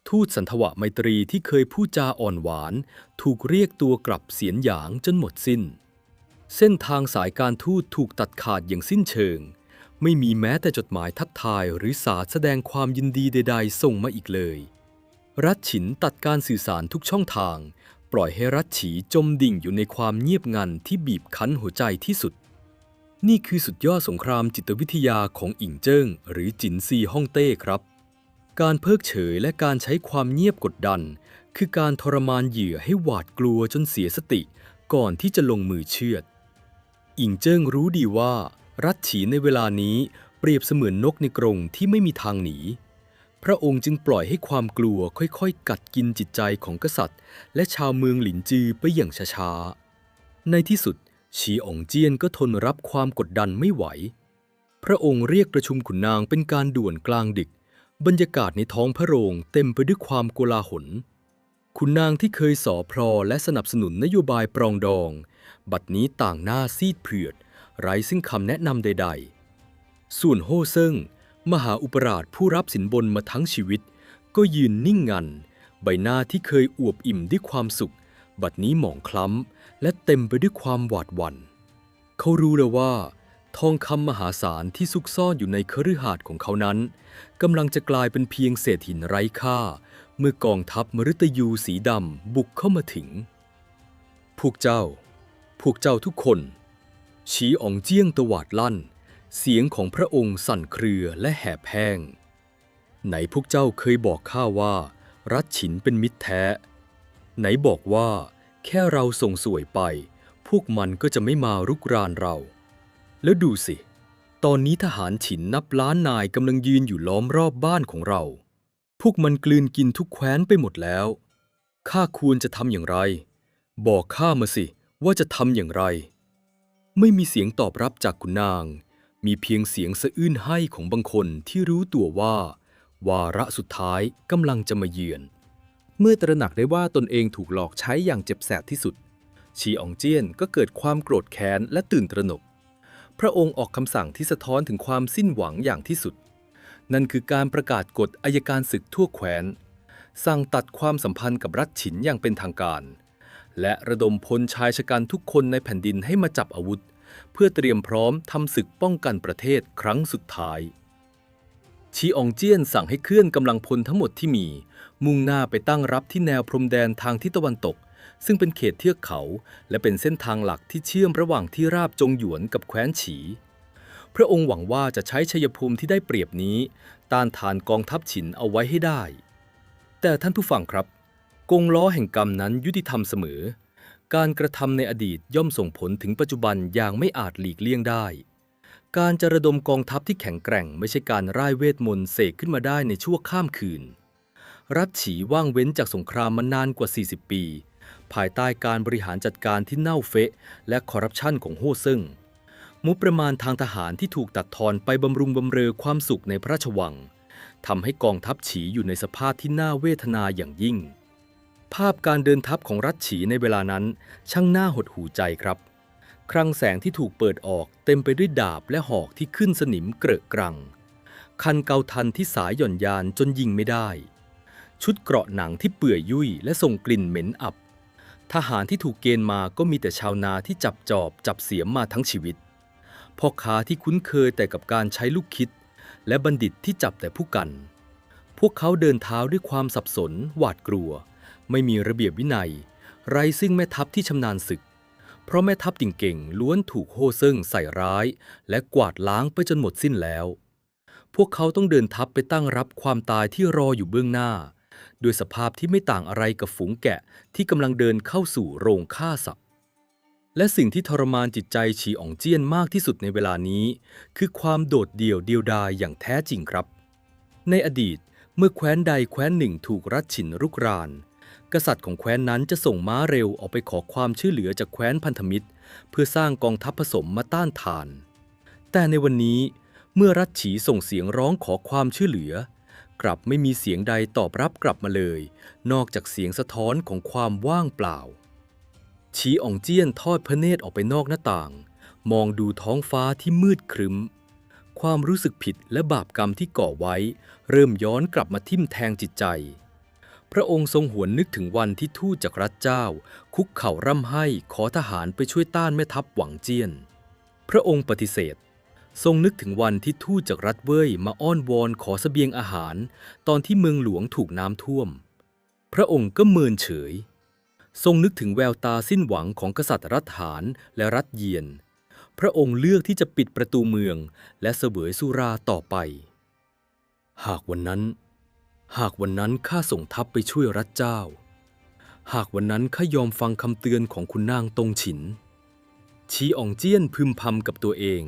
A: ทูตสันทวไมตรีที่เคยพูดจาอ่อนหวานถูกเรียกตัวกลับเสียนหยางจนหมดสิ้นเส้นทางสายการทูตถูกตัดขาดอย่างสิ้นเชิงไม่มีแม้แต่จดหมายทักทายหรือสารแสดงความยินดีใดๆส่งมาอีกเลยรัฐฉินตัดการสื่อสารทุกช่องทางปล่อยให้รัฐฉีจมดิ่งอยู่ในความเงียบงันที่บีบคั้นหัวใจที่สุดนี่คือสุดยอดสงครามจิตวิทยาของอิงเจิ้งหรือจินซีฮ่องเต้ครับการเพิกเฉยและการใช้ความเงียบกดดันคือการทรมานเหยื่อให้หวาดกลัวจนเสียสติก่อนที่จะลงมือเชือดอิงเจิ้งรู้ดีว่ารัฐฉีในเวลานี้เปรียบเสมือนนกในกรงที่ไม่มีทางหนีพระองค์จึงปล่อยให้ความกลัวค่อยๆกัดกินจิตใจของกษัตริย์และชาวเมืองหลินจือไปอย่างช้าๆในที่สุดฉีอ๋องเจี้ยนก็ทนรับความกดดันไม่ไหวพระองค์เรียกประชุมขุนนางเป็นการด่วนกลางดึกบรรยากาศในท้องพระโรงเต็มไปด้วยความโกลาหลขุนนางที่เคยส่อพลอและสนับสนุนนโยบายปรองดองบัดนี้ต่างหน้าซีดเผือดไร้ซึ่งคำแนะนำใดๆส่วนโฮ่เซิ่งมหาอุปราชผู้รับสินบนมาทั้งชีวิตก็ยืนนิ่งงันใบหน้าที่เคยอวบอิ่มด้วยความสุขบัดนี้หมองคล้ำและเต็มไปด้วยความหวาดหวั่นเขารู้แล้วว่าทองคำมหาศาลที่ซุกซ่อนอยู่ในคฤหาสน์ของเขานั้นกำลังจะกลายเป็นเพียงเศษหินไร้ค่าเมื่อกองทัพมฤตยูสีดำบุกเข้ามาถึงพวกเจ้าทุกคนฉีอ๋องเจี้ยงตวาดลั่นเสียงของพระองค์สั่นเครือและแหบแห้งไหนพวกเจ้าเคยบอกข้าว่ารัฐฉินเป็นมิตรแท้ไหนบอกว่าแค่เราส่งสวยไปพวกมันก็จะไม่มารุกรานเราแล้วดูสิตอนนี้ทหารฉินนับล้านนายกำลังยืนอยู่ล้อมรอบบ้านของเราพวกมันกลืนกินทุกแคว้นไปหมดแล้วข้าควรจะทำอย่างไรบอกข้ามาสิว่าจะทำอย่างไรไม่มีเสียงตอบรับจากขุนนางมีเพียงเสียงสะอื้นไห้ของบางคนที่รู้ตัวว่าวาระสุดท้ายกำลังจะมาเยือนเมื่อตระหนักได้ว่าตนเองถูกหลอกใช้อย่างเจ็บแสบที่สุดฉีอ๋องเจี้ยนก็เกิดความโกรธแค้นและตื่นตระหนกพระองค์ออกคำสั่งที่สะท้อนถึงความสิ้นหวังอย่างที่สุดนั่นคือการประกาศกฎอัยการศึกทั่วแคว้นสั่งตัดความสัมพันธ์กับรัฐฉินอย่างเป็นทางการและระดมพลชายชะกันทุกคนในแผ่นดินให้มาจับอาวุธเพื่อเตรียมพร้อมทำศึกป้องกันประเทศครั้งสุดท้ายฉีอ๋องเจี้ยนสั่งให้เคลื่อนกำลังพลทั้งหมดที่มีมุ่งหน้าไปตั้งรับที่แนวพรมแดนทางทิศตะวันตกซึ่งเป็นเขตเทือกเขาและเป็นเส้นทางหลักที่เชื่อมระหว่างที่ราบจงหยวนกับแคว้นฉีพระองค์หวังว่าจะใช้ชัยภูมิที่ได้เปรียบนี้ต้านทานกองทัพฉินเอาไว้ให้ได้แต่ท่านผู้ฟังครับกงล้อแห่งกรรมนั้นยุติธรรมเสมอการกระทำในอดีตย่อมส่งผลถึงปัจจุบันอย่างไม่อาจหลีกเลี่ยงได้การจะระดมกองทัพที่แข็งแกร่งไม่ใช่การร่ายเวทมนต์เสกขึ้นมาได้ในชั่วข้ามคืนรัฐฉีว่างเว้นจากสงครามมานานกว่า40ปีภายใต้การบริหารจัดการที่เน่าเฟะและคอร์รัปชันของโฮ่เซิ่งงบประมาณทางทหารที่ถูกตัดทอนไปบำรุงบำเรอความสุขในพระราชวังทำให้กองทัพฉีอยู่ในสภาพที่น่าเวทนาอย่างยิ่งภาพการเดินทัพของรัฐฉีในเวลานั้นช่างน่าหดหู่ใจครับคลังแสงที่ถูกเปิดออกเต็มไปด้วยดาบและหอกที่ขึ้นสนิมเกรอะกรังคันเกาทันที่สายหย่อนยานจนยิงไม่ได้ชุดเกราะหนังที่เปื่อยยุ่ยและส่งกลิ่นเหม็นอับทหารที่ถูกเกณฑ์มาก็มีแต่ชาวนาที่จับจอบจับเสียมมาทั้งชีวิตพ่อค้าที่คุ้นเคยแต่กับการใช้ลูกคิดและบัณฑิตที่จับแต่ผู้กันพวกเขาเดินเท้าด้วยความสับสนหวาดกลัวไม่มีระเบียบวินัยไร้ซึ่งแม่ทัพที่ชำนาญศึกเพราะแม่ทัพเก่งๆล้วนถูกโฮ่เซิ่งใส่ร้ายและกวาดล้างไปจนหมดสิ้นแล้วพวกเขาต้องเดินทัพไปตั้งรับความตายที่รออยู่เบื้องหน้าโดยสภาพที่ไม่ต่างอะไรกับฝูงแกะที่กำลังเดินเข้าสู่โรงฆ่าสัตว์และสิ่งที่ทรมานจิตใจฉีอ๋องเจี้ยนมากที่สุดในเวลานี้คือความโดดเดี่ยวเดียวดายอย่างแท้จริงครับในอดีตเมื่อแคว้นใดแคว้นหนึ่งถูกรัฐฉินรุกรานกษัตริย์ของแคว้นนั้นจะส่งม้าเร็วออกไปขอความช่วยเหลือจากแคว้นพันธมิตรเพื่อสร้างกองทัพผสมมาต้านทานแต่ในวันนี้เมื่อรัฐฉีส่งเสียงร้องขอความช่วยเหลือกลับไม่มีเสียงใดตอบรับกลับมาเลยนอกจากเสียงสะท้อนของความว่างเปล่าฉีอ๋องเจี้ยนทอดพระเนตรออกไปนอกหน้าต่างมองดูท้องฟ้าที่มืดครึ้ม ความรู้สึกผิดและบาปกรรมที่ก่อไว้เริ่มย้อนกลับมาทิ่มแทงจิตใจพระองค์ทรงหวนนึกถึงวันที่ทูตจากรัฐเจ้าคุกเข่าร่ำไห้ขอทหารไปช่วยต้านแม่ทัพหวังเจี้ยนพระองค์ปฏิเสธทรงนึกถึงวันที่ทูตจากรัฐเว่ยมาอ้อนวอนขอเสบียงอาหารตอนที่เมืองหลวงถูกน้ำท่วมพระองค์ก็เมินเฉยทรงนึกถึงแววตาสิ้นหวังของกษัตริย์รัฐหารและรัฐเยียนพระองค์เลือกที่จะปิดประตูเมืองและเสวยสุราต่อไปหากวันนั้นข้าส่งทัพไปช่วยรัฐเจ้าหากวันนั้นข้ายอมฟังคำเตือนของคุณนางตงฉินชีอ่องเจี้ยนพึมพำกับตัวเอง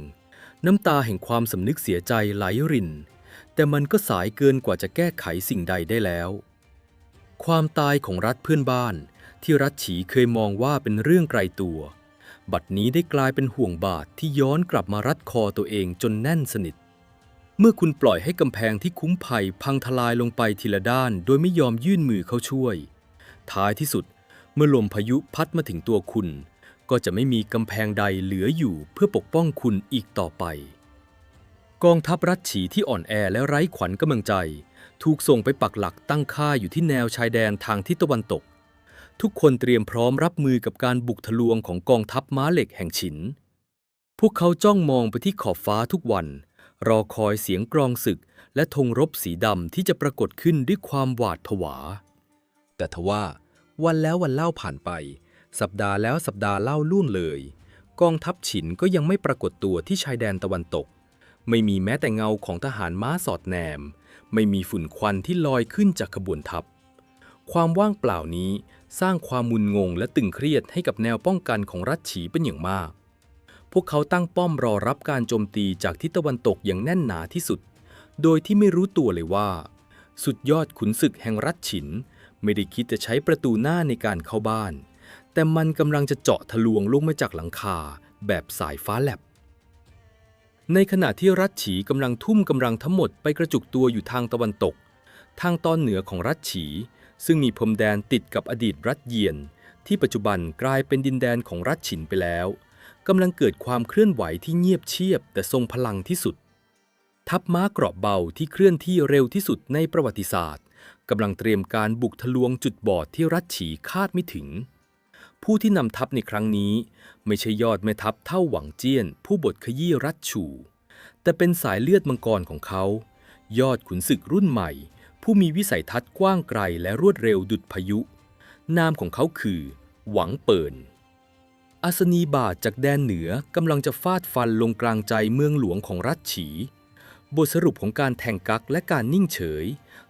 A: น้ำตาแห่งความสำนึกเสียใจไหลรินแต่มันก็สายเกินกว่าจะแก้ไขสิ่งใดได้แล้วความตายของรัฐเพื่อนบ้านที่รัฐฉีเคยมองว่าเป็นเรื่องไกลตัวบัดนี้ได้กลายเป็นห่วงบาตรที่ย้อนกลับมารัดคอตัวเองจนแน่นสนิทเมื่อคุณปล่อยให้กำแพงที่คุ้มภัยพังทลายลงไปทีละด้านโดยไม่ยอมยื่นมือเข้าช่วยท้ายที่สุดเมื่อลมพายุพัดมาถึงตัวคุณก็จะไม่มีกำแพงใดเหลืออยู่เพื่อปกป้องคุณอีกต่อไปกองทัพรัฐฉีที่อ่อนแอและไร้ขวัญกำลังใจถูกส่งไปปักหลักตั้งค่ายอยู่ที่แนวชายแดนทางทิศตะวันตกทุกคนเตรียมพร้อมรับมือกับการบุกทะลวงของกองทัพม้าเหล็กแห่งฉินพวกเขาจ้องมองไปที่ขอบฟ้าทุกวันรอคอยเสียงกลองศึกและธงรบสีดำที่จะปรากฏขึ้นด้วยความหวาดผวาแต่ทว่าวันแล้ววันเล่าผ่านไปสัปดาห์แล้วสัปดาห์เล่าล่วงเลยกองทัพฉินก็ยังไม่ปรากฏตัวที่ชายแดนตะวันตกไม่มีแม้แต่เงาของทหารม้าสอดแนมไม่มีฝุ่นควันที่ลอยขึ้นจากขบวนทัพความว่างเปล่านี้สร้างความมึนงงและตึงเครียดให้กับแนวป้องกันของรัฐฉีเป็นอย่างมากพวกเขาตั้งป้อมรอรับการโจมตีจากทิศตะวันตกอย่างแน่นหนาที่สุดโดยที่ไม่รู้ตัวเลยว่าสุดยอดขุนศึกแห่งรัฐฉินไม่ได้คิดจะใช้ประตูหน้าในการเข้าบ้านแต่มันกำลังจะเจาะทะลวงลงมาจากหลังคาแบบสายฟ้าแลบในขณะที่รัฐฉีกำลังทุ่มกำลังทั้งหมดไปกระจุกตัวอยู่ทางตะวันตกทางตอนเหนือของรัฐฉีซึ่งมีพรมแดนติดกับอดีตรัฐเยียนที่ปัจจุบันกลายเป็นดินแดนของรัฐฉินไปแล้วกำลังเกิดความเคลื่อนไหวที่เงียบเชียบแต่ทรงพลังที่สุดทัพม้าเกราะเบาที่เคลื่อนที่เร็วที่สุดในประวัติศาสตร์กำลังเตรียมการบุกทะลวงจุดบอดที่รัฐฉีคาดไม่ถึงผู้ที่นำทัพในครั้งนี้ไม่ใช่ยอดแม่ทัพเท่าหวังเจี้ยนผู้บดขยี้รัฐฉู่แต่เป็นสายเลือดมังกรของเขายอดขุนศึกรุ่นใหม่ผู้มีวิสัยทัศน์กว้างไกลและรวดเร็วดุจพายุนามของเขาคือหวังเปิ่นอัศนีบาทจากแดนเหนือกำลังจะฟาดฟันลงกลางใจเมืองหลวงของรัฐฉีบทสรุปของการแทงกักและการนิ่งเฉย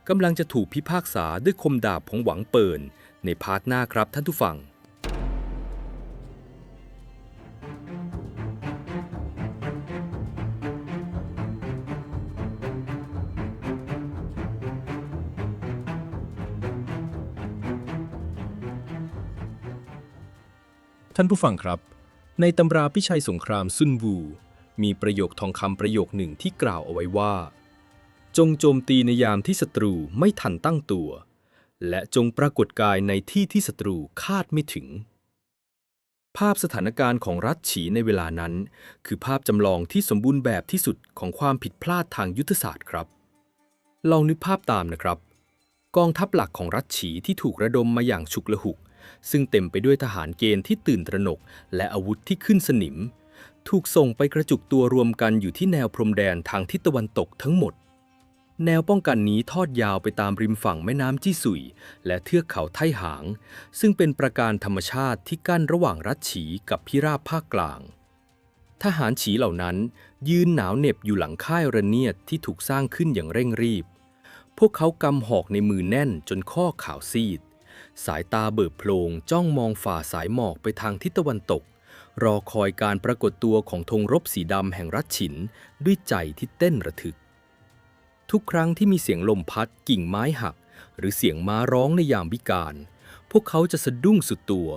A: กำลังจะถูกพิพากษาด้วยคมดาบของหวังเปิ่นในพาร์ทหน้าครับท่านผู้ฟังท่านผู้ฟังครับในตำราพิชัยสงครามซุนวูมีประโยคทองคำประโยคหนึ่งที่กล่าวเอาไว้ว่าจงโจมตีในยามที่ศัตรูไม่ทันตั้งตัวและจงปรากฏกายในที่ที่ศัตรูคาดไม่ถึงภาพสถานการณ์ของรัฐฉีในเวลานั้นคือภาพจำลองที่สมบูรณ์แบบที่สุดของความผิดพลาดทางยุทธศาสตร์ครับลองนึกภาพตามนะครับกองทัพหลักของรัฐฉีที่ถูกระดมมาอย่างฉุกละหุกซึ่งเต็มไปด้วยทหารเกณฑ์ที่ตื่นตระหนกและอาวุธที่ขึ้นสนิมถูกส่งไปกระจุกตัวรวมกันอยู่ที่แนวพรมแดนทางทิศตะวันตกทั้งหมดแนวป้องกันนี้ทอดยาวไปตามริมฝั่งแม่น้ำจี้สุยและเทือกเขาไท่หางซึ่งเป็นประการธรรมชาติที่กั้นระหว่างรัฐฉีกับพิราบภาคกลางทหารฉีเหล่านั้นยืนหนาวเหน็บอยู่หลังค่ายระเนียดที่ถูกสร้างขึ้นอย่างเร่งรีบพวกเขากำหอกในมือแน่นจนข้อขาวซีดสายตาเบิกโพลงจ้องมองฝ่าสายหมอกไปทางทิศตะวันตกรอคอยการปรากฏตัวของธงรบสีดำแห่งรัฐฉินด้วยใจที่เต้นระทึกทุกครั้งที่มีเสียงลมพัดกิ่งไม้หักหรือเสียงม้าร้องในยามวิกาลพวกเขาจะสะดุ้งสุดตัว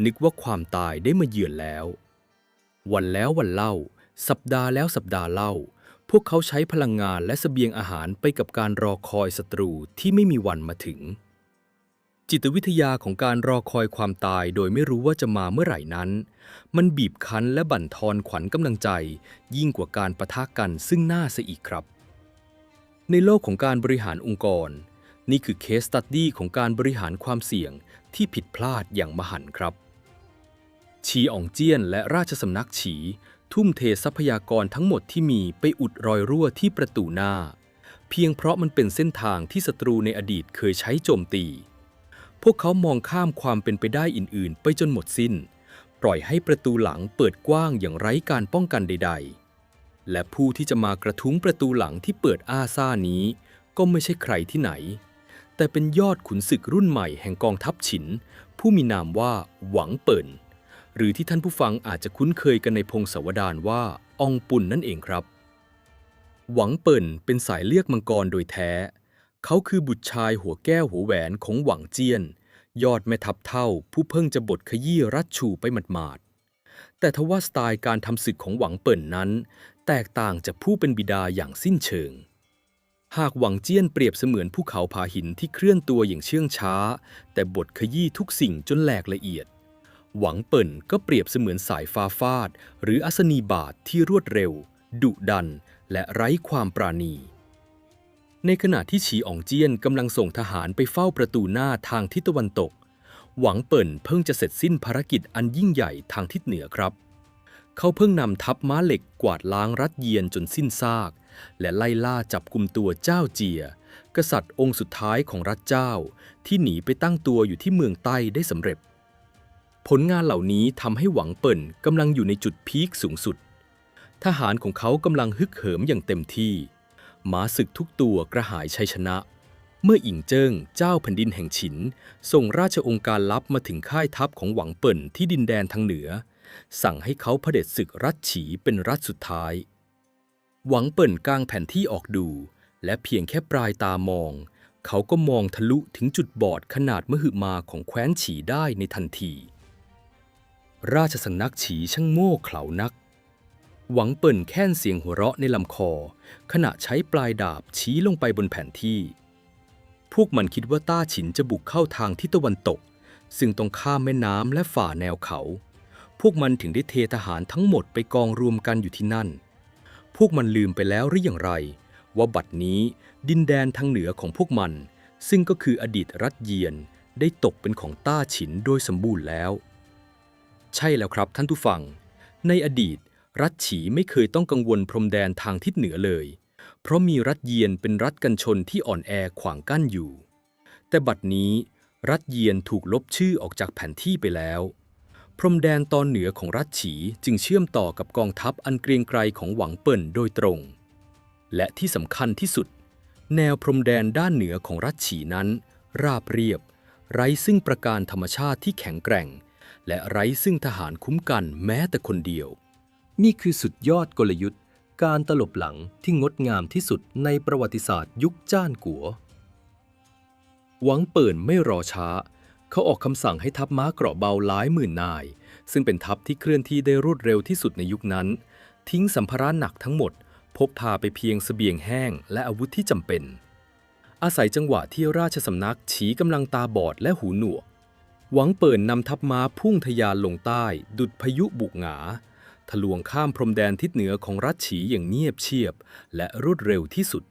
A: นึกว่าความตายได้มาเยือนแล้ววันแล้ววันเล่าสัปดาห์แล้วสัปดาห์เล่าพวกเขาใช้พลังงานและเสบียงอาหารไปกับการรอคอยศัตรูที่ไม่มีวันมาถึง จิตวิทยาของการรอคอยความตายโดยไม่รู้ว่าจะมาเมื่อไหร่นั้นมันบีบคั้นและบั่นทอนขวัญกำลังใจยิ่งกว่าการปะทะกันซึ่งหน้าเสียอีกครับในโลกของการบริหารองค์กรนี่คือเคสสตัดดี้ของการบริหารความเสี่ยงที่ผิดพลาดอย่างมหันต์ครับชีอ่องเจี้ยนและราชสำนักฉีทุ่มเททรัพยากรทั้งหมดที่มีไปอุดรอยรั่วที่ประตูหน้าเพียงเพราะมันเป็นเส้นทางที่ศัตรูในอดีตเคยใช้โจมตีพวกเขามองข้ามความเป็นไปได้อื่นๆไปจนหมดสิ้นปล่อยให้ประตูหลังเปิดกว้างอย่างไร้การป้องกันใดๆและผู้ที่จะมากระทุ้งประตูหลังที่เปิดอ้าซ่านี้ก็ไม่ใช่ใครที่ไหนแต่เป็นยอดขุนศึกรุ่นใหม่แห่งกองทัพฉินผู้มีนามว่าหวังเปิ่นหรือที่ท่านผู้ฟังอาจจะคุ้นเคยกันในพงศาวดารว่าอองปุนนั่นเองครับหวังเปิ่นเป็นสายเลือดมังกรโดยแท้เขาคือบุตรชายหัวแก้วหัวแหวนของหวังเจี้ยนยอดแม่ทัพเท่าผู้เพิ่งจะบทขยี้รัดชูไปหมาดๆแต่ทว่าสไตล์การทำศึกของหวังเปิ่นนั้นแตกต่างจากผู้เป็นบิดาอย่างสิ้นเชิงหากหวังเจี้ยนเปรียบเสมือนภูเขาผาหินที่เคลื่อนตัวอย่างเชื่องช้าแต่บทขยี้ทุกสิ่งจนแหลกละเอียดหวังเปิ่นก็เปรียบเสมือนสายฟ้าฟาดหรืออัศนีบาทที่รวดเร็วดุดันและไร้ความปราณีในขณะที่ฉีอ่องเจี้ยนกำลังส่งทหารไปเฝ้าประตูหน้าทางทิศตะวันตกหวังเปิ่นเพิ่งจะเสร็จสิ้นภารกิจอันยิ่งใหญ่ทางทิศเหนือครับเขาเพิ่งนำทัพม้าเหล็กกวาดล้างรัฐเยียนจนสิ้นซากและไล่ล่าจับกุมตัวเจ้าเจียกษัตริย์องค์สุดท้ายของรัฐเจ้าที่หนีไปตั้งตัวอยู่ที่เมืองใต้ได้สำเร็จผลงานเหล่านี้ทำให้หวังเปิ่นกำลังอยู่ในจุดพีคสูงสุดทหารของเขากำลังฮึกเหิมอย่างเต็มที่ม้าศึกทุกตัวกระหายชัยชนะเมื่ออิงเจิ้งเจ้าแผ่นดินแห่งฉินส่งราชองค์การลับมาถึงค่ายทัพของหวังเปิ่นที่ดินแดนทางเหนือสั่งให้เขาเผด็จศึกรัฐฉีเป็นรัฐสุดท้ายหวังเปิ่นกางแผนที่ออกดูและเพียงแค่ปลายตามองเขาก็มองทะลุถึงจุดบอดขนาดมหึมาของแคว้นฉีได้ในทันทีราชสำนักฉีช่างโง่เขลานักหวังเปิ่นแค่นเสียงหัวเราะในลำคอขณะใช้ปลายดาบชี้ลงไปบนแผนที่พวกมันคิดว่าต้าฉินจะบุกเข้าทางทิศตะวันตกซึ่งต้องข้ามแม่น้ำและฝ่าแนวเขาพวกมันถึงได้เททหารทั้งหมดไปกองรวมกันอยู่ที่นั่นพวกมันลืมไปแล้วหรืออย่างไรว่าบัดนี้ดินแดนทางเหนือของพวกมันซึ่งก็คืออดีตรัฐเยียนได้ตกเป็นของต้าฉินโดยสมบูรณ์แล้วใช่แล้วครับท่านผู้ฟังในอดีตรัฐฉีไม่เคยต้องกังวลพรมแดนทางทิศเหนือเลยเพราะมีรัฐเยียนเป็นรัฐกันชนที่อ่อนแอขวางกั้นอยู่แต่บัดนี้รัฐเยียนถูกลบชื่อออกจากแผนที่ไปแล้วพรมแดนตอนเหนือของรัฐฉีจึงเชื่อมต่อกับกองทัพอันเกรียงไกรของหวังเปิ่นโดยตรงและที่สำคัญที่สุดแนวพรมแดนด้านเหนือของรัฐฉีนั้นราบเรียบไร้ซึ่งประการธรรมชาติที่แข็งแกร่งและไร้ซึ่งทหารคุ้มกันแม้แต่คนเดียวนี่คือสุดยอดกลยุทธ์การตลบหลังที่งดงามที่สุดในประวัติศาสตร์ยุคจ้านกัวหวังเปิ่นไม่รอช้าเขาออกคำสั่งให้ทัพม้าเกราะเบาหลายหมื่นนายซึ่งเป็นทัพที่เคลื่อนที่ได้รวดเร็วที่สุดในยุคนั้นทิ้งสัมภาระหนักทั้งหมดพกพาไปเพียงเสบียงแห้งและอาวุธที่จำเป็นอาศัยจังหวะที่ราชสำนักฉีกำลังตาบอดและหูหนวกหวังเปิ่นนำทัพม้าพุ่งทะยานลงใต้ดุจพายุบุกหงาทะลวงข้ามพรมแดนทิศเหนือของรัฐฉีอย่างเงียบเชียบและรวดเร็วที่สุด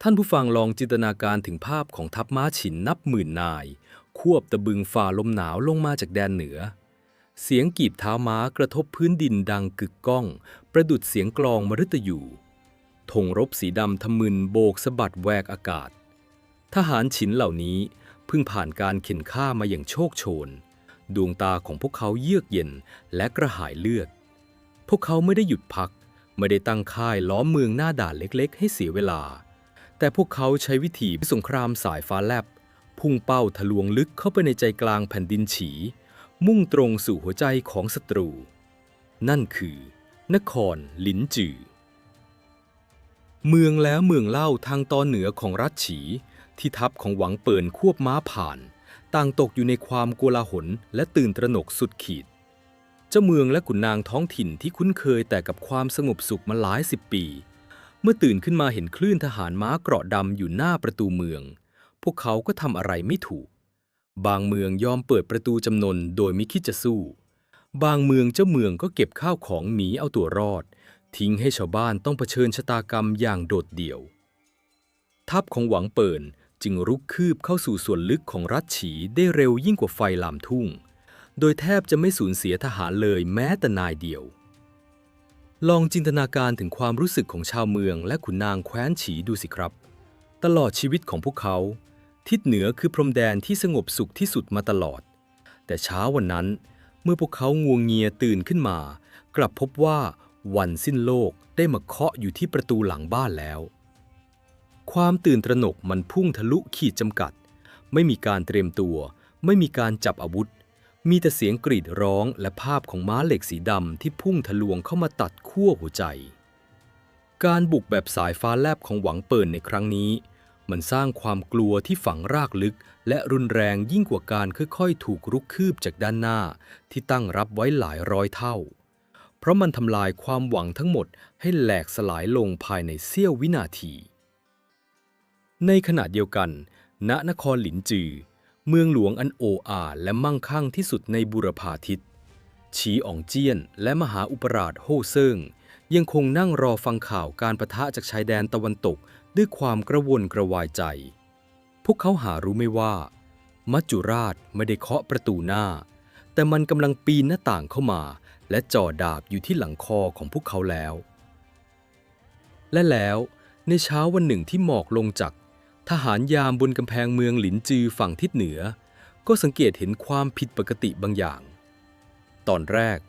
A: ท่านผู้ฟังลองจินตนาการถึงภาพของทัพม้าฉินนับหมื่นนายควบตะบึงฝ่าลมหนาวลงมาจากแดนเหนือเสียงกีบเท้าม้ากระทบพื้นดินดังกึกก้องประดุจเสียงกลองมฤตยูธงรบสีดำทะมึนโบกสะบัดแวกอากาศทหารฉินเหล่านี้เพิ่งผ่านการเข็นฆ่ามาอย่างโชคโชนดวงตาของพวกเขาเยือกเย็นและกระหายเลือดพวกเขาไม่ได้หยุดพักไม่ได้ตั้งค่ายล้อมเมืองหน้าด่านเล็กๆให้เสียเวลาแต่พวกเขาใช้วิธีสงครามสายฟ้าแลบพุ่งเป้าทะลวงลึกเข้าไปในใจกลางแผ่นดินฉีมุ่งตรงสู่หัวใจของศัตรูนั่นคือนครหลินจือเมืองแล้วเมืองเล่าทางตอนเหนือของรัฐฉีที่ทัพของหวังเปิ่นควบม้าผ่านต่างตกอยู่ในความโกลาหลและตื่นตระหนกสุดขีดเจ้าเมืองและขุนนางท้องถิ่นที่คุ้นเคยแต่กับความสงบสุขมาหลายสิบปีเมื่อตื่นขึ้นมาเห็นคลื่นทหารม้าเกราะดำอยู่หน้าประตูเมืองพวกเขาก็ทำอะไรไม่ถูก บางเมืองยอมเปิดประตูจำนนโดยไม่คิดจะสู้บางเมืองเจ้าเมืองก็เก็บข้าวของหนีเอาตัวรอดทิ้งให้ชาวบ้านต้องเผชิญชะตากรรมอย่างโดดเดี่ยวทัพของหวังเปิ่นจึงรุกคืบเข้าสู่ส่วนลึกของรัฐฉีได้เร็วยิ่งกว่าไฟลามทุ่งโดยแทบจะไม่สูญเสียทหารเลยแม้แต่นายเดียวลองจินตนาการถึงความรู้สึกของชาวเมืองและขุนนางแคว้นฉีดูสิครับตลอดชีวิตของพวกเขาทิศเหนือคือพรมแดนที่สงบสุขที่สุดมาตลอดแต่เช้าวันนั้นเมื่อพวกเขางัวเงียตื่นขึ้นมากลับพบว่าวันสิ้นโลกได้มาเคาะอยู่ที่ประตูหลังบ้านแล้วความตื่นตระหนกมันพุ่งทะลุขีดจำกัดไม่มีการเตรียมตัวไม่มีการจับอาวุธมีแต่เสียงกรีดร้องและภาพของม้าเหล็กสีดำที่พุ่งทะลวงเข้ามาตัดขั้วหัวใจการบุกแบบสายฟ้าแลบของหวังเปิ่นในครั้งนี้มันสร้างความกลัวที่ฝังรากลึกและรุนแรงยิ่งกว่าการค่อยๆถูกรุกคืบจากด้านหน้าที่ตั้งรับไว้หลายร้อยเท่าเพราะมันทำลายความหวังทั้งหมดให้แหลกสลายลงภายในเสี้ยววินาทีในขณะเดียวกันณนครหลินจือเมืองหลวงอันโอ้อาและมั่งคั่งที่สุดในบูรพาทิศฉีอ๋องเจี้ยนและมหาอุปราชโฮ่เซิงยังคงนั่งรอฟังข่าวการปะทะจากชายแดนตะวันตกด้วยความกระวนกระวายใจพวกเขาหารู้ไม่ว่ามัจจุราชไม่ได้เคาะประตูหน้าแต่มันกำลังปีนหน้าต่างเข้ามาและจ่อดาบอยู่ที่หลังคอของพวกเขาแล้วและแล้วในเช้าวันหนึ่งที่หมอกลงจากทหารยามบนกำแพงเมืองหลินจือฝั่งทิศเหนือก็สังเกตเห็นความผิดปกติบางอย่างตอนแรก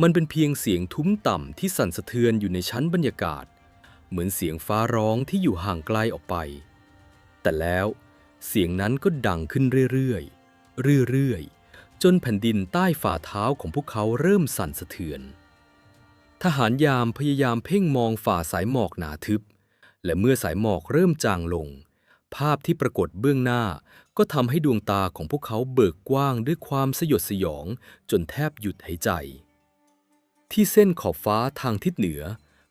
A: มันเป็นเพียงเสียงทุ้มต่ำที่สั่นสะเทือนอยู่ในชั้นบรรยากาศเหมือนเสียงฟ้าร้องที่อยู่ห่างไกลออกไปแต่แล้วเสียงนั้นก็ดังขึ้นเรื่อยๆจนแผ่นดินใต้ฝ่าเท้าของพวกเขาเริ่มสั่นสะเทือนทหารยามพยายามเพ่งมองฝ่าสายหมอกหนาทึบและเมื่อสายหมอกเริ่มจางลงภาพที่ปรากฏเบื้องหน้าก็ทำให้ดวงตาของพวกเขาเบิกกว้างด้วยความสยดสยองจนแทบหยุดหายใจที่เส้นขอบฟ้าทางทิศเหนือ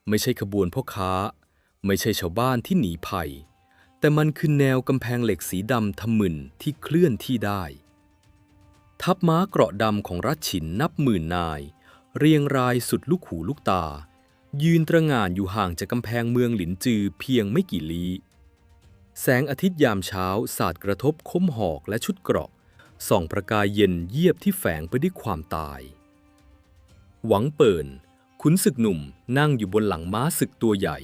A: ไม่ใช่ขบวนพ่อค้าไม่ใช่ชาวบ้านที่หนีภัยแต่มันคือแนวกำแพงเหล็กสีดำทะมึนที่เคลื่อนที่ได้ทัพม้าเกราะดำของรัชฉินนับหมื่นนายเรียงรายสุดลูกหูลูกตายืนตระหง่านอยู่ห่างจากกำแพงเมืองหลินจือเพียงไม่กี่ลี้แสงอาทิตย์ยามเช้าสาดกระทบคมหอกและชุดเกราะส่องประกายเย็นเยียบที่แฝงไปด้วยความตายหวังเปิ่นขุนศึกหนุ่มนั่งอยู่บนหลังม้าศึกตัวใหญ่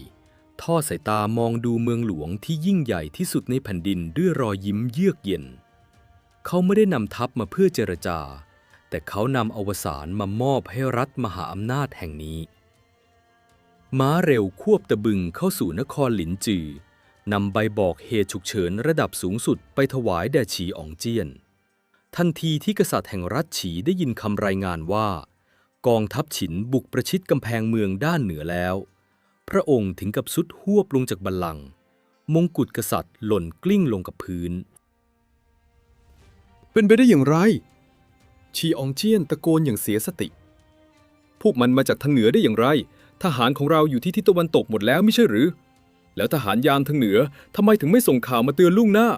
A: ทอดสายตามองดูเมืองหลวงที่ยิ่งใหญ่ที่สุดในแผ่นดินด้วยรอยยิ้มเยือกเย็นเขาไม่ได้นำทัพมาเพื่อเจรจาแต่เขานำอวสานมามอบให้รัฐมหาอำนาจแห่งนี้ม้าเร็วควบตะบึงเข้าสู่นครหลินจือนำใบบอกเหตุฉุกเฉินระดับสูงสุดไปถวายแด่ฉีอ๋องเจี้ยนทันทีที่กษัตริย์แห่งรัฐฉีได้ยินคำรายงานว่ากองทัพฉินบุกประชิดกำแพงเมืองด้านเหนือแล้วพระองค์ถึงกับสุดหวบลงจากบัลลังก์มงกุฎกษัตริย์หล่นกลิ้งลงกับพื้น
B: เป็นไปได้อย่างไรชีอองเจี้ยนตะโกนอย่างเสียสติพวกมันมาจากทางเหนือได้อย่างไรทหารของเราอยู่ที่ทิศตะวันตกหมดแล้วไม่ใช่หรือแล้วทหารยามทางเหนือทำไมถึงไม่ส่งข่าวมาเตือนล่วงหน้า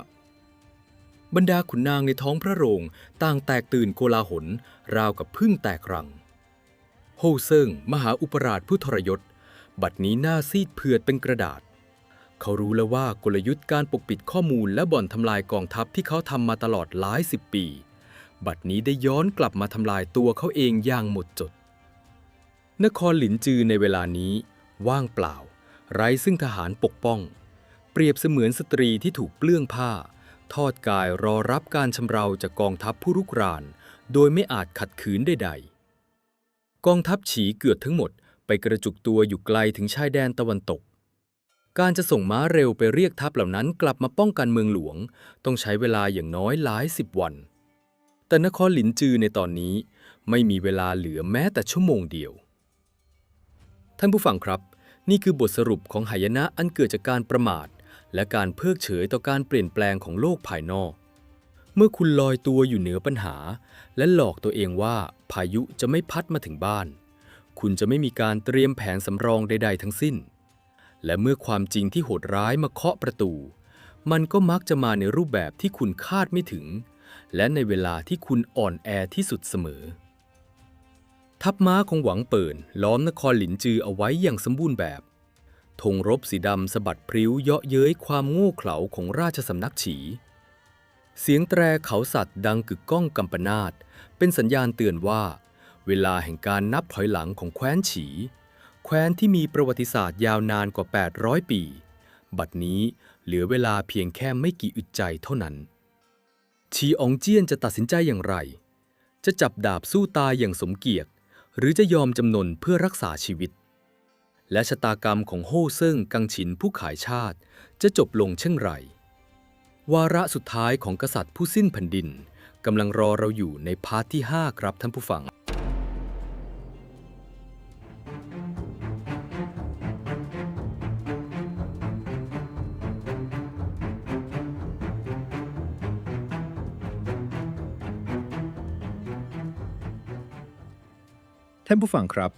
A: บรรดาขุนนางในท้องพระโรงต่างแตกตื่นโกลาหลราวกับผึ้งแตกรังโฮ่เซิงมหาอุปราชผู้ทรยศบัดนี้หน้าซีดเผือดเป็นกระดาษเขารู้แล้วว่ากลยุทธ์การปกปิดข้อมูลและบ่อนทำลายกองทัพที่เขาทำมาตลอดหลายสิบปีบัดนี้ได้ย้อนกลับมาทำลายตัวเขาเองอย่างหมดจดนครหลินจือในเวลานี้ว่างเปล่าไร้ซึ่งทหารปกป้องเปรียบเสมือนสตรีที่ถูกเปลื้องผ้าทอดกายรอรับการชำเราจากกองทัพผู้รุกรานโดยไม่อาจขัดขืนใดๆกองทัพฉีเกือบทั้งหมดไปกระจุกตัวอยู่ไกลถึงชายแดนตะวันตกการจะส่งม้าเร็วไปเรียกทัพเหล่านั้นกลับมาป้องกันเมืองหลวงต้องใช้เวลาอย่างน้อยหลายสิบวันแต่นครหลินจือในตอนนี้ไม่มีเวลาเหลือแม้แต่ชั่วโมงเดียวท่านผู้ฟังครับนี่คือบทสรุปของหายนะอันเกิดจากการประมาทและการเพิกเฉยต่อการเปลี่ยนแปลงของโลกภายนอกเมื่อคุณลอยตัวอยู่เหนือปัญหาและหลอกตัวเองว่าพายุจะไม่พัดมาถึงบ้านคุณจะไม่มีการเตรียมแผนสำรองใดๆทั้งสิ้นและเมื่อความจริงที่โหดร้ายมาเคาะประตูมันก็มักจะมาในรูปแบบที่คุณคาดไม่ถึง และในเวลาที่คุณอ่อนแอที่สุดเสมอทัพม้าของหวังเปิ่นล้อมนครหลินจือเอาไว้อย่างสมบูรณ์แบบธงรบสีดำสะบัดพริ้วเยาะเย้ยความโง่เขลาของราชสำนักฉีเสียงแตรเขาสัตว์ดังกึกก้องกำปนาตเป็นสัญญาณเตือนว่าเวลาแห่งการนับถอยหลังของแคว้นฉีแคว้นที่มีประวัติศาสตร์ยาวนานกว่า800ปีบัดนี้เหลือเวลาเพียงแค่ไม่กี่อึดใจเท่านั้นฉีอองเจี้ยนจะตัดสินใจอย่างไรจะจับดาบสู้ตายอย่างสมเกียรติหรือจะยอมจำนนเพื่อรักษาชีวิตและชะตากรรมของโฮ่เซิ่งกังฉินผู้ขายชาติจะจบลงเช่นไรวาระสุดท้ายของกษัตริย์ผู้สิ้นแผ่นดินกำลังรอเราอยู่ในพาร์ทที่ 5 ครับท่านผู้ฟังท่านผู้ฟังครับ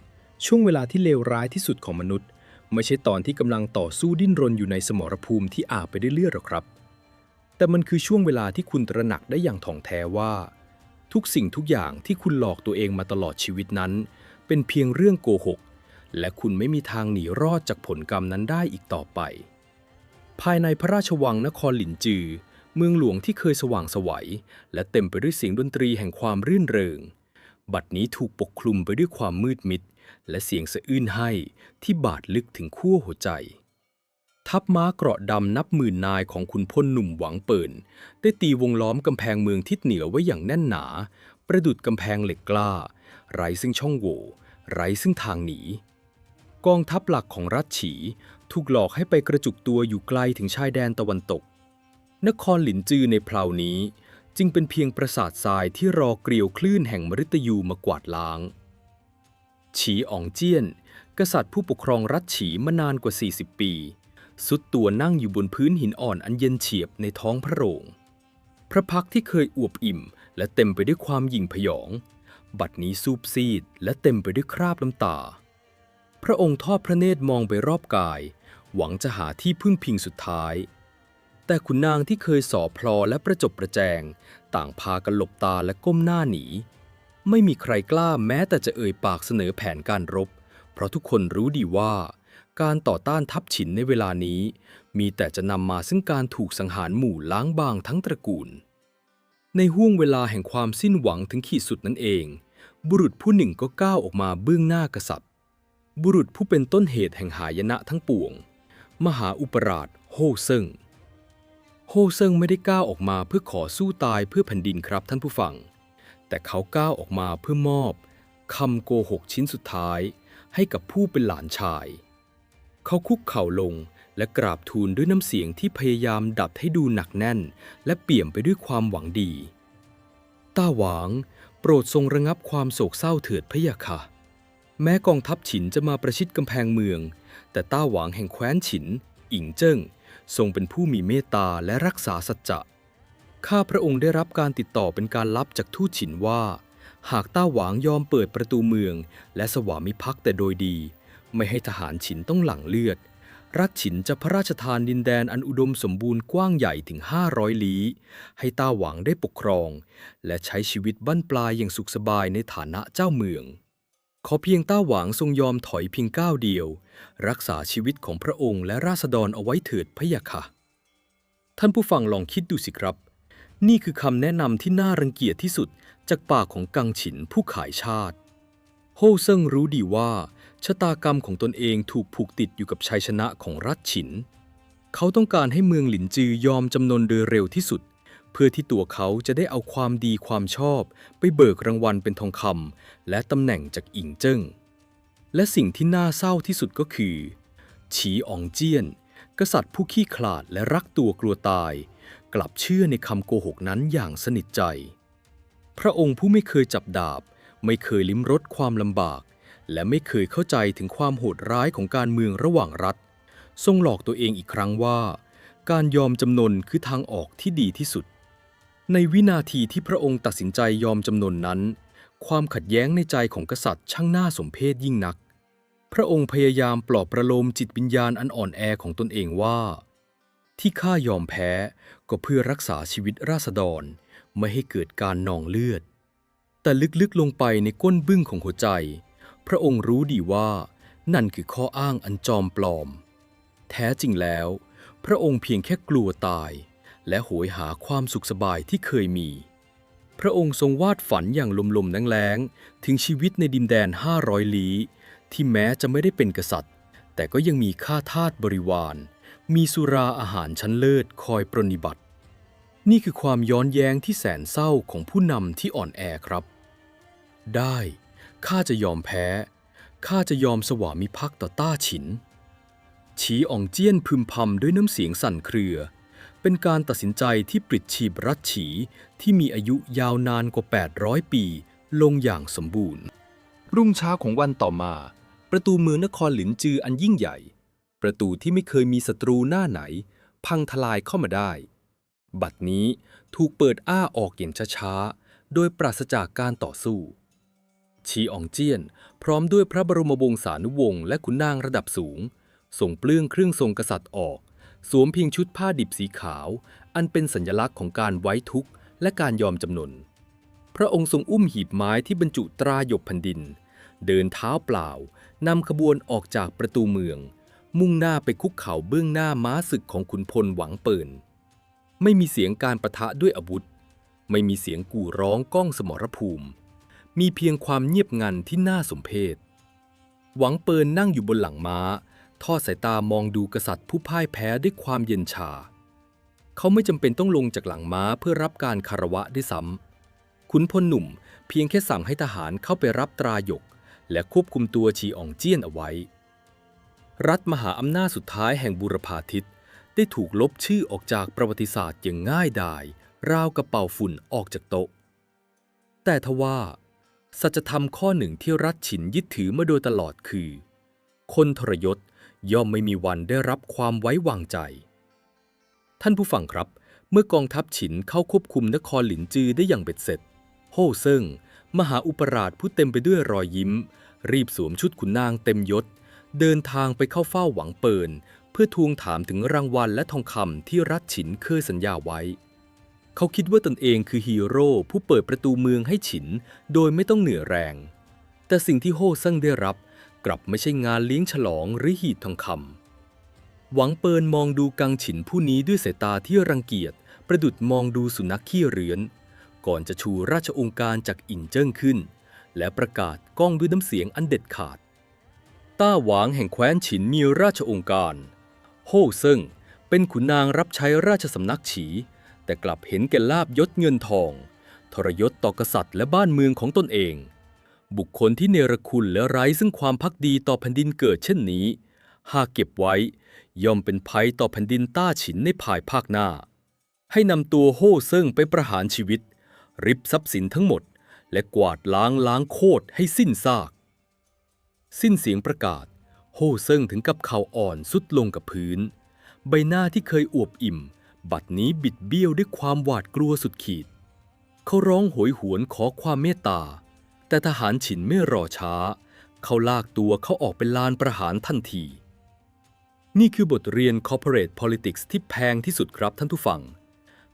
A: ช่วงเวลาที่เลวร้ายที่สุดของมนุษย์ไม่ใช่ตอนที่กำลังต่อสู้ดิ้นรนอยู่ในสมรภูมิที่อาบไปด้วยเลือดหรอกครับแต่มันคือช่วงเวลาที่คุณตระหนักได้อย่างถ่องแท้ว่าทุกสิ่งทุกอย่างที่คุณหลอกตัวเองมาตลอดชีวิตนั้นเป็นเพียงเรื่องโกหกและคุณไม่มีทางหนีรอดจากผลกรรมนั้นได้อีกต่อไปภายในพระราชวังนครหลินจือเมืองหลวงที่เคยสว่างไสวและเต็มไปด้วยเสียงดนตรีแห่งความรื่นเริงบัดนี้ถูกปกคลุมไปด้วยความมืดมิดและเสียงสะอื้นไห้ที่บาดลึกถึงขั้วหัวใจทัพม้าเกราะดำนับหมื่นนายของขุนพลหนุ่มหวังเปิ่นได้ตีวงล้อมกำแพงเมืองทิศเหนือไว้อย่างแน่นหนาประดุจกำแพงเหล็กกล้าไร้ซึ่งช่องโหว่ไร้ซึ่งทางหนีกองทัพหลักของรัฐฉีถูกหลอกให้ไปกระจุกตัวอยู่ไกลถึงชายแดนตะวันตกนครหลินจือในพลาวนี้จึงเป็นเพียงปราสาททรายที่รอเกลียวคลื่นแห่งมฤตยูมากวาดล้างฉีอ๋องเจี้ยนกษัตริย์ผู้ปกครองรัฐฉีมานานกว่า40ปีสุดตัวนั่งอยู่บนพื้นหินอ่อนอันเย็นเฉียบในท้องพระโรงพระพักตร์ที่เคยอวบอิ่มและเต็มไปด้วยความหยิ่งพยองบัดนี้ซูบซีดและเต็มไปด้วยคราบน้ำตาพระองค์ทอดพระเนตรมองไปรอบกายหวังจะหาที่พึ่งพิงสุดท้ายแต่ขุนนางที่เคยส่อพลอและประจบประแจงต่างพากันหลบตาและก้มหน้าหนีไม่มีใครกล้าแม้แต่จะเอ่ยปากเสนอแผนการรบเพราะทุกคนรู้ดีว่าการต่อต้านทัพฉินในเวลานี้มีแต่จะนำมาซึ่งการถูกสังหารหมู่ล้างบางทั้งตระกูลในห้วงเวลาแห่งความสิ้นหวังถึงขีดสุดนั่นเองบุรุษผู้หนึ่งก็ก้าวออกมาเบื้องหน้ากษัตริย์บุรุษผู้เป็นต้นเหตุแห่งหายนะทั้งปวงมหาอุปราชโฮ่เซิ่งโฮ่เซิ่งไม่ได้ก้าวออกมาเพื่อขอสู้ตายเพื่อแผ่นดินครับท่านผู้ฟังแต่เขาก้าวออกมาเพื่อมอบคำโกหกชิ้นสุดท้ายให้กับผู้เป็นหลานชายเขาคุกเข่าลงและกราบทูลด้วยน้ำเสียงที่พยายามดัดให้ดูหนักแน่นและเปี่ยมไปด้วยความหวังดีต้าหวางโปรดทรงระงับความโศกเศร้าเถิดพะยะค่ะแม้กองทัพฉินจะมาประชิดกำแพงเมืองแต่ต้าหวางแห่งแคว้นฉินอิงเจิ้งทรงเป็นผู้มีเมตตาและรักษาสัจจะข้าพระองค์ได้รับการติดต่อเป็นการลับจากทูตฉินว่าหากต้าหวางยอมเปิดประตูเมืองและสวามิภักดิ์แต่โดยดีไม่ให้ทหารฉินต้องหลั่งเลือดรัฐฉินจะพระราชทานดินแดนอันอุดมสมบูรณ์กว้างใหญ่ถึง500 ลี้ให้ต้าหวางได้ปกครองและใช้ชีวิตบั้นปลายอย่างสุขสบายในฐานะเจ้าเมืองขอเพียงต้าหวางทรงยอมถอยเพียงก้าวเดียวรักษาชีวิตของพระองค์และราษฎรเอาไว้เถิดพะยะค่ะท่านผู้ฟังลองคิดดูสิครับนี่คือคำแนะนำที่น่ารังเกียจที่สุดจากปากของกังฉินผู้ขายชาติโฮ่เซิ่งรู้ดีว่าชะตากรรมของตนเองถูกผูกติดอยู่กับชัยชนะของรัฐฉินเขาต้องการให้เมืองหลินจือยอมจำนนโดยเร็วที่สุดเพื่อที่ตัวเขาจะได้เอาความดีความชอบไปเบิกรางวัลเป็นทองคำและตำแหน่งจากอิงเจิ้งและสิ่งที่น่าเศร้าที่สุดก็คือฉีอ๋องเจี้ยนกษัตริย์ผู้ขี้ขลาดและรักตัวกลัวตายกลับเชื่อในคำโกหกนั้นอย่างสนิทใจพระองค์ผู้ไม่เคยจับดาบไม่เคยลิ้มรสความลำบากและไม่เคยเข้าใจถึงความโหดร้ายของการเมืองระหว่างรัฐทรงหลอกตัวเองอีกครั้งว่าการยอมจำนนคือทางออกที่ดีที่สุดในวินาทีที่พระองค์ตัดสินใจยอมจำนนนั้นความขัดแย้งในใจของกษัตริย์ช่างน่าสมเพชยิ่งนักพระองค์พยายามปลอบประโลมจิตวิญญาณอันอ่อนแอของตนเองว่าที่ข้ายอมแพ้ก็เพื่อรักษาชีวิตราษฎร ไม่ให้เกิดการนองเลือดแต่ลึกๆลงไปในก้นบึ้งของหัวใจพระองค์รู้ดีว่านั่นคือข้ออ้างอันจอมปลอมแท้จริงแล้วพระองค์เพียงแค่กลัวตายและโหยหาความสุขสบายที่เคยมีพระองค์ทรงวาดฝันอย่างลมๆแล้งๆถึงชีวิตในดินแดน500 ลี้ที่แม้จะไม่ได้เป็นกษัตริย์แต่ก็ยังมีข้าทาสบริวารมีสุราอาหารชั้นเลิศคอยปรนนิบัตินี่คือความย้อนแย้งที่แสนเศร้าของผู้นำที่อ่อนแอครับได้ข้าจะยอมแพ้ข้าจะยอมสวามิภักดิ์ต่อต้าฉินฉีอ่องเจี้ยนพึมพำด้วยน้ำเสียงสั่นเครือเป็นการตัดสินใจที่ปลิดชีพรัชฉีที่มีอายุยาวนานกว่า800 ปีลงอย่างสมบูรณ์รุ่งเช้าของวันต่อมาประตูเมืองนครหลินจืออันยิ่งใหญ่ประตูที่ไม่เคยมีศัตรูหน้าไหนพังทลายเข้ามาได้บัดนี้ถูกเปิดอ้าออกอย่างช้าๆโดยปราศจากการต่อสู้ฉีอ่องเจี้ยนพร้อมด้วยพระบรมวงศานุวงศ์และขุนนางระดับสูงส่งเปลื้องเครื่องทรงกษัตริย์ออกสวมเพียงชุดผ้าดิบสีขาวอันเป็นสัญลักษณ์ของการไว้ทุกข์และการยอมจำนนพระองค์ทรงอุ้มหีบไม้ที่บรรจุตราหยกแผ่นดินเดินเท้าเปล่านำขบวนออกจากประตูเมืองมุ่งหน้าไปคุกเข่าเบื้องหน้าม้าศึกของขุนพลหวังเปิ่นไม่มีเสียงการปะทะด้วยอาวุธไม่มีเสียงกู่ร้องก้องสมรภูมิมีเพียงความเงียบงันที่น่าสมเพชหวังเปิ่นนั่งอยู่บนหลังม้าทอดสายตามองดูกษัตริย์ผู้พ่ายแพ้ด้วยความเย็นชาเขาไม่จำเป็นต้องลงจากหลังม้าเพื่อรับการคารวะด้วยซ้ำขุนพลหนุ่มเพียงแค่สั่งให้ทหารเข้าไปรับตราหยกและควบคุมตัวฉีอ่องเจี้ยนเอาไว้รัฐมหาอำนาจสุดท้ายแห่งบูรพาทิตได้ถูกลบชื่อออกจากประวัติศาสตร์อย่างง่ายดายราวกับเป่าฝุ่นออกจากโต๊ะแต่ทว่าสัจธรรมข้อหนึ่งที่รัฐฉินยึดถือมาโดยตลอดคือคนทรยศย่อมไม่มีวันได้รับความไว้วางใจท่านผู้ฟังครับเมื่อกองทัพฉินเข้าควบคุมนครหลินจือได้อย่างเบ็ดเสร็จโฮ่เซิ่งมหาอุปราชผู้เต็มไปด้วยรอยยิ้มรีบสวมชุดขุนนางเต็มยศเดินทางไปเข้าเฝ้าหวังเปิ่นเพื่อทวงถามถึงรางวัลและทองคำที่รัฐฉินเคยสัญญาไว้เขาคิดว่าตนเองคือฮีโร่ผู้เปิดประตูเมืองให้ฉินโดยไม่ต้องเหนื่อยแรงแต่สิ่งที่โฮ่เซิ่งได้รับกลับไม่ใช่งานเลี้ยงฉลองหรือหีบทองคำหวังเปิ่นมองดูกังฉินผู้นี้ด้วยสายตาที่รังเกียจประดุจมองดูสุนัขขี้เรื้อนก่อนจะชูราชองค์การจากอิ่งเจิ้งขึ้นและประกาศก้องด้วยน้ำเสียงอันเด็ดขาดต้าหวางแห่งแคว้นฉินมีราชองค์การโฮ่เซิ่งเป็นขุนนางรับใช้ราชสำนักฉีแต่กลับเห็นแก่ลาภยศเงินทองทรยศต่อกษัตริย์และบ้านเมืองของตนเองบุคคลที่เนรคุณและไร้ซึ่งความภักดีต่อแผ่นดินเกิดเช่นนี้หากเก็บไว้ย่อมเป็นภัยต่อแผ่นดินต้าฉินในภายภาคหน้าให้นำตัวโฮ่เซิ่งไปประหารชีวิตริบทรัพย์สินทั้งหมดและกวาดล้างโคตรให้สิ้นซากสิ้นเสียงประกาศโฮ่เซิ่งถึงกับเข่าอ่อนสุดลงกับพื้นใบหน้าที่เคยอวบอิ่มบัดนี้บิดเบี้ยวด้วยความหวาดกลัวสุดขีดเขาร้องโหยหวนขอความเมตตาแต่ทหารฉินไม่รอช้าเขาลากตัวเขาออกเป็นลานประหารทันทีนี่คือบทเรียน Corporate Politics ที่แพงที่สุดครับท่านผู้ฟัง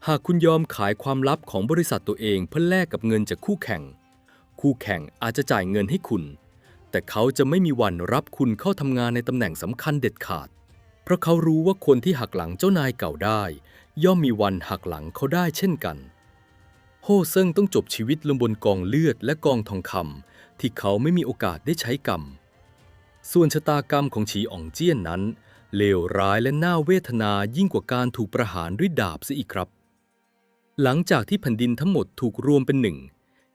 A: หากคุณยอมขายความลับของบริษัทตัวเองเพื่อแลกกับเงินจากคู่แข่งอาจจะจ่ายเงินให้คุณแต่เขาจะไม่มีวันรับคุณเข้าทำงานในตำแหน่งสำคัญเด็ดขาดเพราะเขารู้ว่าคนที่หักหลังเจ้านายเก่าได้ย่อมมีวันหักหลังเขาได้เช่นกันโฮ่เซิ่งต้องจบชีวิตลงบนกองเลือดและกองทองคำที่เขาไม่มีโอกาสได้ใช้กรรมส่วนชะตากรรมของฉีอ่องเจี้ยนนั้นเลวร้ายและน่าเวทนายิ่งกว่าการถูกประหารด้วยดาบเสียอีกครับหลังจากที่แผ่นดินทั้งหมดถูกรวมเป็นหนึ่ง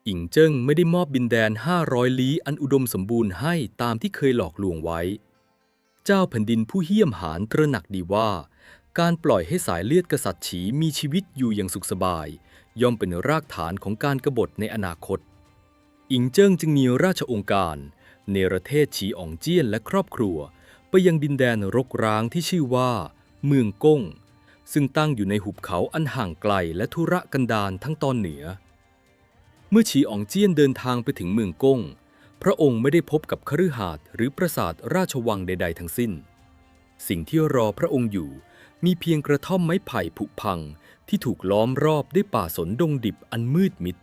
A: อิงเจิ้งไม่ได้มอบดินแดน500 ลี้อันอุดมสมบูรณ์ให้ตามที่เคยหลอกลวงไว้เจ้าแผ่นดินผู้เหี้ยมหาญตระหนักดีว่าการปล่อยให้สายเลือดกษัตริย์ฉีมีชีวิตอยู่อย่างสุขสบายย่อมเป็นรากฐานของการกบฏในอนาคตอิงเจิ้งจึงมีราชองค์การเนรเทศฉีอ่องเจี้ยนและครอบครัวไปยังดินแดนรกร้างที่ชื่อว่าเมืองก้งซึ่งตั้งอยู่ในหุบเขาอันห่างไกลและทุรกันดารทั้งตอนเหนือเมื่อฉีอ่องเจี้ยนเดินทางไปถึงเมืองก้งพระองค์ไม่ได้พบกับคฤหาสน์หรือปราสาทราชวังใดๆทั้งสิ้นสิ่งที่รอพระองค์อยู่ มีเพียงกระท่อมไม้ไผ่ผุพังที่ถูกล้อมรอบด้วยป่าสนดงดิบอันมืดมิด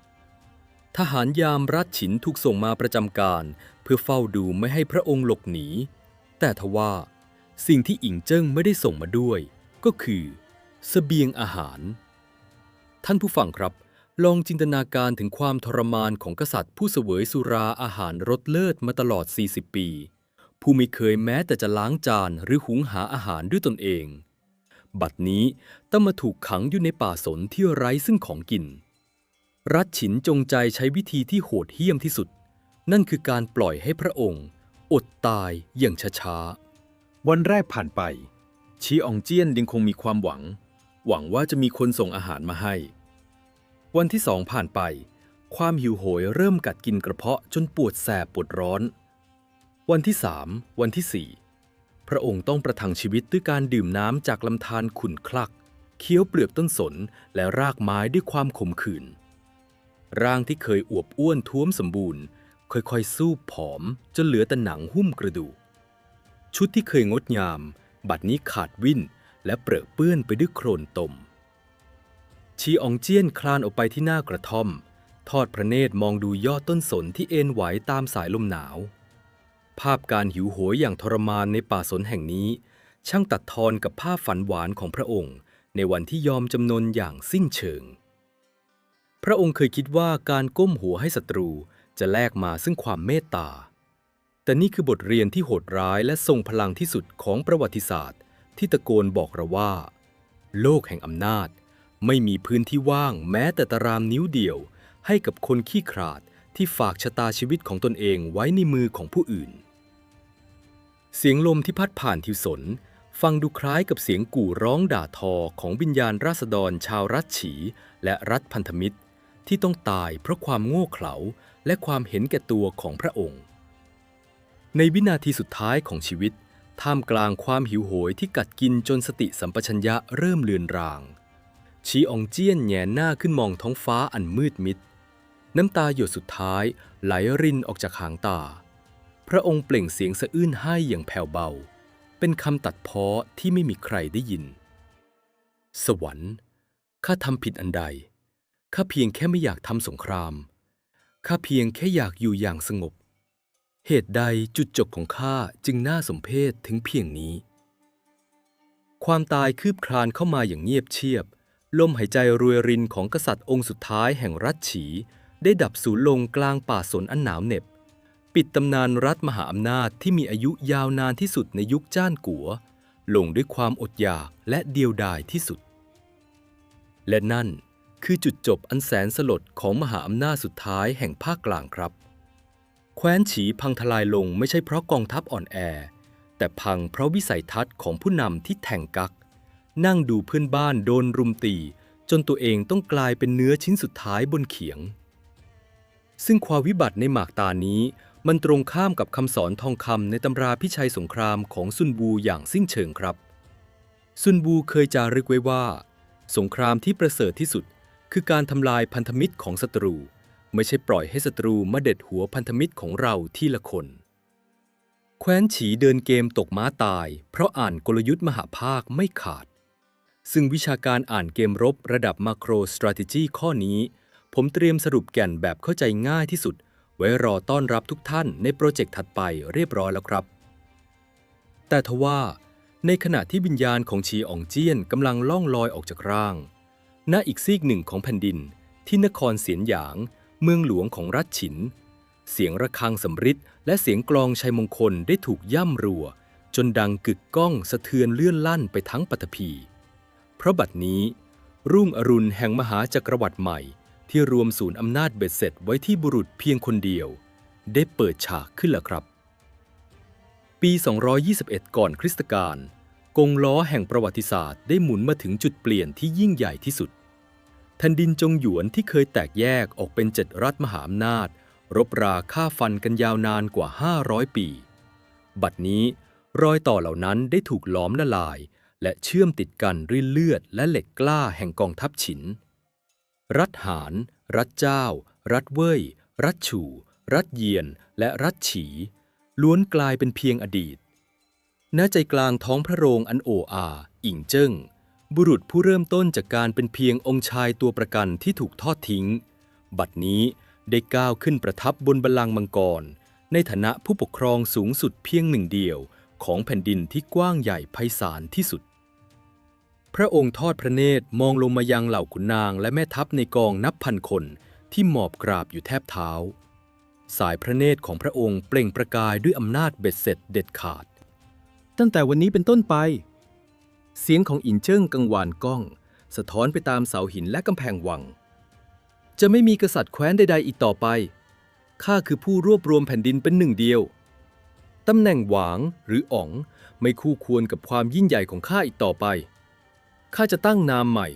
A: ทหารยามรัชฉินถูกส่งมาประจำการเพื่อเฝ้าดูไม่ให้พระองค์หลบหนีแต่ทว่าสิ่งที่อิงเจิ้งไม่ได้ส่งมาด้วยก็คือเสบียงอาหารท่านผู้ฟังครับลองจินตนาการถึงความทรมานของกษัตริย์ผู้เสวยสุราอาหารรสเลิศมาตลอด40 ปีผู้ไม่เคยแม้แต่จะล้างจานหรือหุงหาอาหารด้วยตนเองบัดนี้ต้องมาถูกขังอยู่ในป่าสนที่ไร้ซึ่งของกินรัชฉินจงใจใช้วิธีที่โหดเหี้ยมที่สุดนั่นคือการปล่อยให้พระองค์อดตายอย่างช้าๆวันแรกผ่านไปชีอองเจี้ยนยังคงมีความหวังว่าจะมีคนส่งอาหารมาให้วันที่2ผ่านไปความหิวโหยเริ่มกัดกินกระเพาะจนปวดแสบปวดร้อนวันที่3วันที่4พระองค์ต้องประทังชีวิตด้วยการดื่มน้ำจากลำธารขุ่นคลักเคี้ยวเปลือกต้นสนและรากไม้ด้วยความขมขื่นร่างที่เคยอวบอ้วนท้วมสมบูรณ์ค่อยๆสู้ผอมจนเหลือแต่หนังหุ้มกระดูกชุดที่เคยงดงามบัดนี้ขาดวิ่นและเปรอะเปื้อนไปด้วยโคลนตมชีอองเจี้ยนคลานออกไปที่หน้ากระท่อมทอดพระเนตรมองดูยอดต้นสนที่เอ็นไหวตามสายลมหนาวภาพการหิวโหยอย่างทรมานในป่าสนแห่งนี้ช่างตัดทอนกับภาพฝันหวานของพระองค์ในวันที่ยอมจำนนอย่างสิ้นเชิงพระองค์เคยคิดว่าการก้มหัวให้ศัตรูจะแลกมาซึ่งความเมตตาแต่นี่คือบทเรียนที่โหดร้ายและทรงพลังที่สุดของประวัติศาสตร์ที่ตะโกนบอกเราว่าโลกแห่งอำนาจไม่มีพื้นที่ว่างแม้แต่ตารางนิ้วเดียวให้กับคนขี้ขลาดที่ฝากชะตาชีวิตของตนเองไว้ในมือของผู้อื่นเสียงลมที่พัดผ่านทิวสนฟังดูคล้ายกับเสียงกู่ร้องด่าทอของวิญญาณราษฎรชาวรัฐฉีและรัฐพันธมิตรที่ต้องตายเพราะความโง่เขลาและความเห็นแก่ตัวของพระองค์ในวินาทีสุดท้ายของชีวิตท่ามกลางความหิวโหยที่กัดกินจนสติสัมปชัญญะเริ่มเลือนรางชีอองเจี้ยนแหงนหน้าขึ้นมองท้องฟ้าอันมืดมิดน้ำตาหยดสุดท้ายไหลรินออกจากหางตาพระองค์เปล่งเสียงสะอื้นไห้อย่างแผ่วเบาเป็นคำตัดพ้อที่ไม่มีใครได้ยินสวรรค์ข้าทำผิดอันใดข้าเพียงแค่ไม่อยากทำสงครามข้าเพียงแค่อยากอยู่อย่างสงบเหตุใดจุดจบของข้าจึงน่าสมเพชถึงเพียงนี้ความตายคืบคลานเข้ามาอย่างเงียบเชียบลมหายใจรวยรินของกษัตริย์องค์สุดท้ายแห่งรัฐฉีได้ดับสูญลงกลางป่าสนอันหนาวเหน็บปิดตำนานรัฐมหาอำนาจที่มีอายุยาวนานที่สุดในยุคจ้านกัวลงด้วยความอดอยากและเดียวดายที่สุดและนั่นคือจุดจบอันแสนสลดของมหาอำนาจสุดท้ายแห่งภาคกลางครับแคว้นฉีพังทลายลงไม่ใช่เพราะกองทัพอ่อนแอแต่พังเพราะวิสัยทัศน์ของผู้นำที่แทงกักนั่งดูเพื่อนบ้านโดนรุมตีจนตัวเองต้องกลายเป็นเนื้อชิ้นสุดท้ายบนเขียงซึ่งความวิบัติในหมากตานี้มันตรงข้ามกับคำสอนทองคำในตำราพิชัยสงครามของซุนบูอย่างสิ้นเชิงครับซุนบูเคยจารึกไว้ว่าสงครามที่ประเสริฐที่สุดคือการทำลายพันธมิตรของศัตรูไม่ใช่ปล่อยให้ศัตรูมาเด็ดหัวพันธมิตรของเราทีละคนแคว้นฉีเดินเกมตกม้าตายเพราะอ่านกลยุทธ์มหาภาคไม่ขาดซึ่งวิชาการอ่านเกมรบระดับ Macro Strategy ข้อนี้ผมเตรียมสรุปแก่นแบบเข้าใจง่ายที่สุดไว้รอต้อนรับทุกท่านในโปรเจกต์ถัดไปเรียบร้อยแล้วครับแต่ทว่าในขณะที่วิญญาณของชีอองเจี้ยนกำลังล่องลอยออกจากร่างณอีกซีกหนึ่งของแผ่นดินที่นครเสียนหยางเมืองหลวงของรัฐฉินเสียงระฆังสำริดและเสียงกลองชัยมงคลได้ถูกย่ำรัวจนดังกึกก้องสะเทือนเลื่อนลั่นไปทั้งปฐพีเพราะบัดนี้รุ่งอรุณแห่งมหาจักรวรรดิใหม่ที่รวมศูนย์อำนาจเบ็ดเสร็จไว้ที่บุรุษเพียงคนเดียวได้เปิดฉากขึ้นแล้วครับปี221ก่อนคริสตกาลกงล้อแห่งประวัติศาสตร์ได้หมุนมาถึงจุดเปลี่ยนที่ยิ่งใหญ่ที่สุดแผ่นดินจงหยวนที่เคยแตกแยกออกเป็น7รัฐมหาอำนาจรบราฆ่าฟันกันยาวนานกว่า500ปีบัดนี้รอยต่อเหล่านั้นได้ถูกหลอมละลายและเชื่อมติดกันด้วยเลือดและเหล็กกล้าแห่งกองทัพฉินรัฐหานรัฐเจ้ารัฐเว่ยรัฐฉู่รัฐเยียนและรัฐฉีล้วนกลายเป็นเพียงอดีตณใจกลางท้องพระโรงอันโอ้อา อิงเจิ้งบุรุษผู้เริ่มต้นจากการเป็นเพียงองค์ชายตัวประกันที่ถูกทอดทิ้งบัดนี้ได้ก้าวขึ้นประทับบนบัลลังก์มังกรในฐานะผู้ปกครองสูงสุดเพียงหนึ่งเดียวของแผ่นดินที่กว้างใหญ่ไพศาลที่สุดพระองค์ทอดพระเนตรมองลงมายังเหล่าขุนนางและแม่ทัพในกองนับพันคนที่หมอบกราบอยู่แทบเท้าสายพระเนตรของพระองค์เปล่งประกายด้วยอำนาจเบ็ดเสร็จเด็ดขาดตั้งแต่วันนี้เป็นต้นไปเสียงของอินเจิ้งกังวานก้องสะท้อนไปตามเสาหินและกำแพงวังจะไม่มีกษัตริย์แคว้นใดๆอีกต่อไปข้าคือผู้รวบรวมแผ่นดินเป็นหนึ่งเดียวตำแหน่งหวางหรืออ๋องไม่คู่ควรกับความยิ่งใหญ่ของข้าอีกต่อไปข้าจะตั้งนามใหม่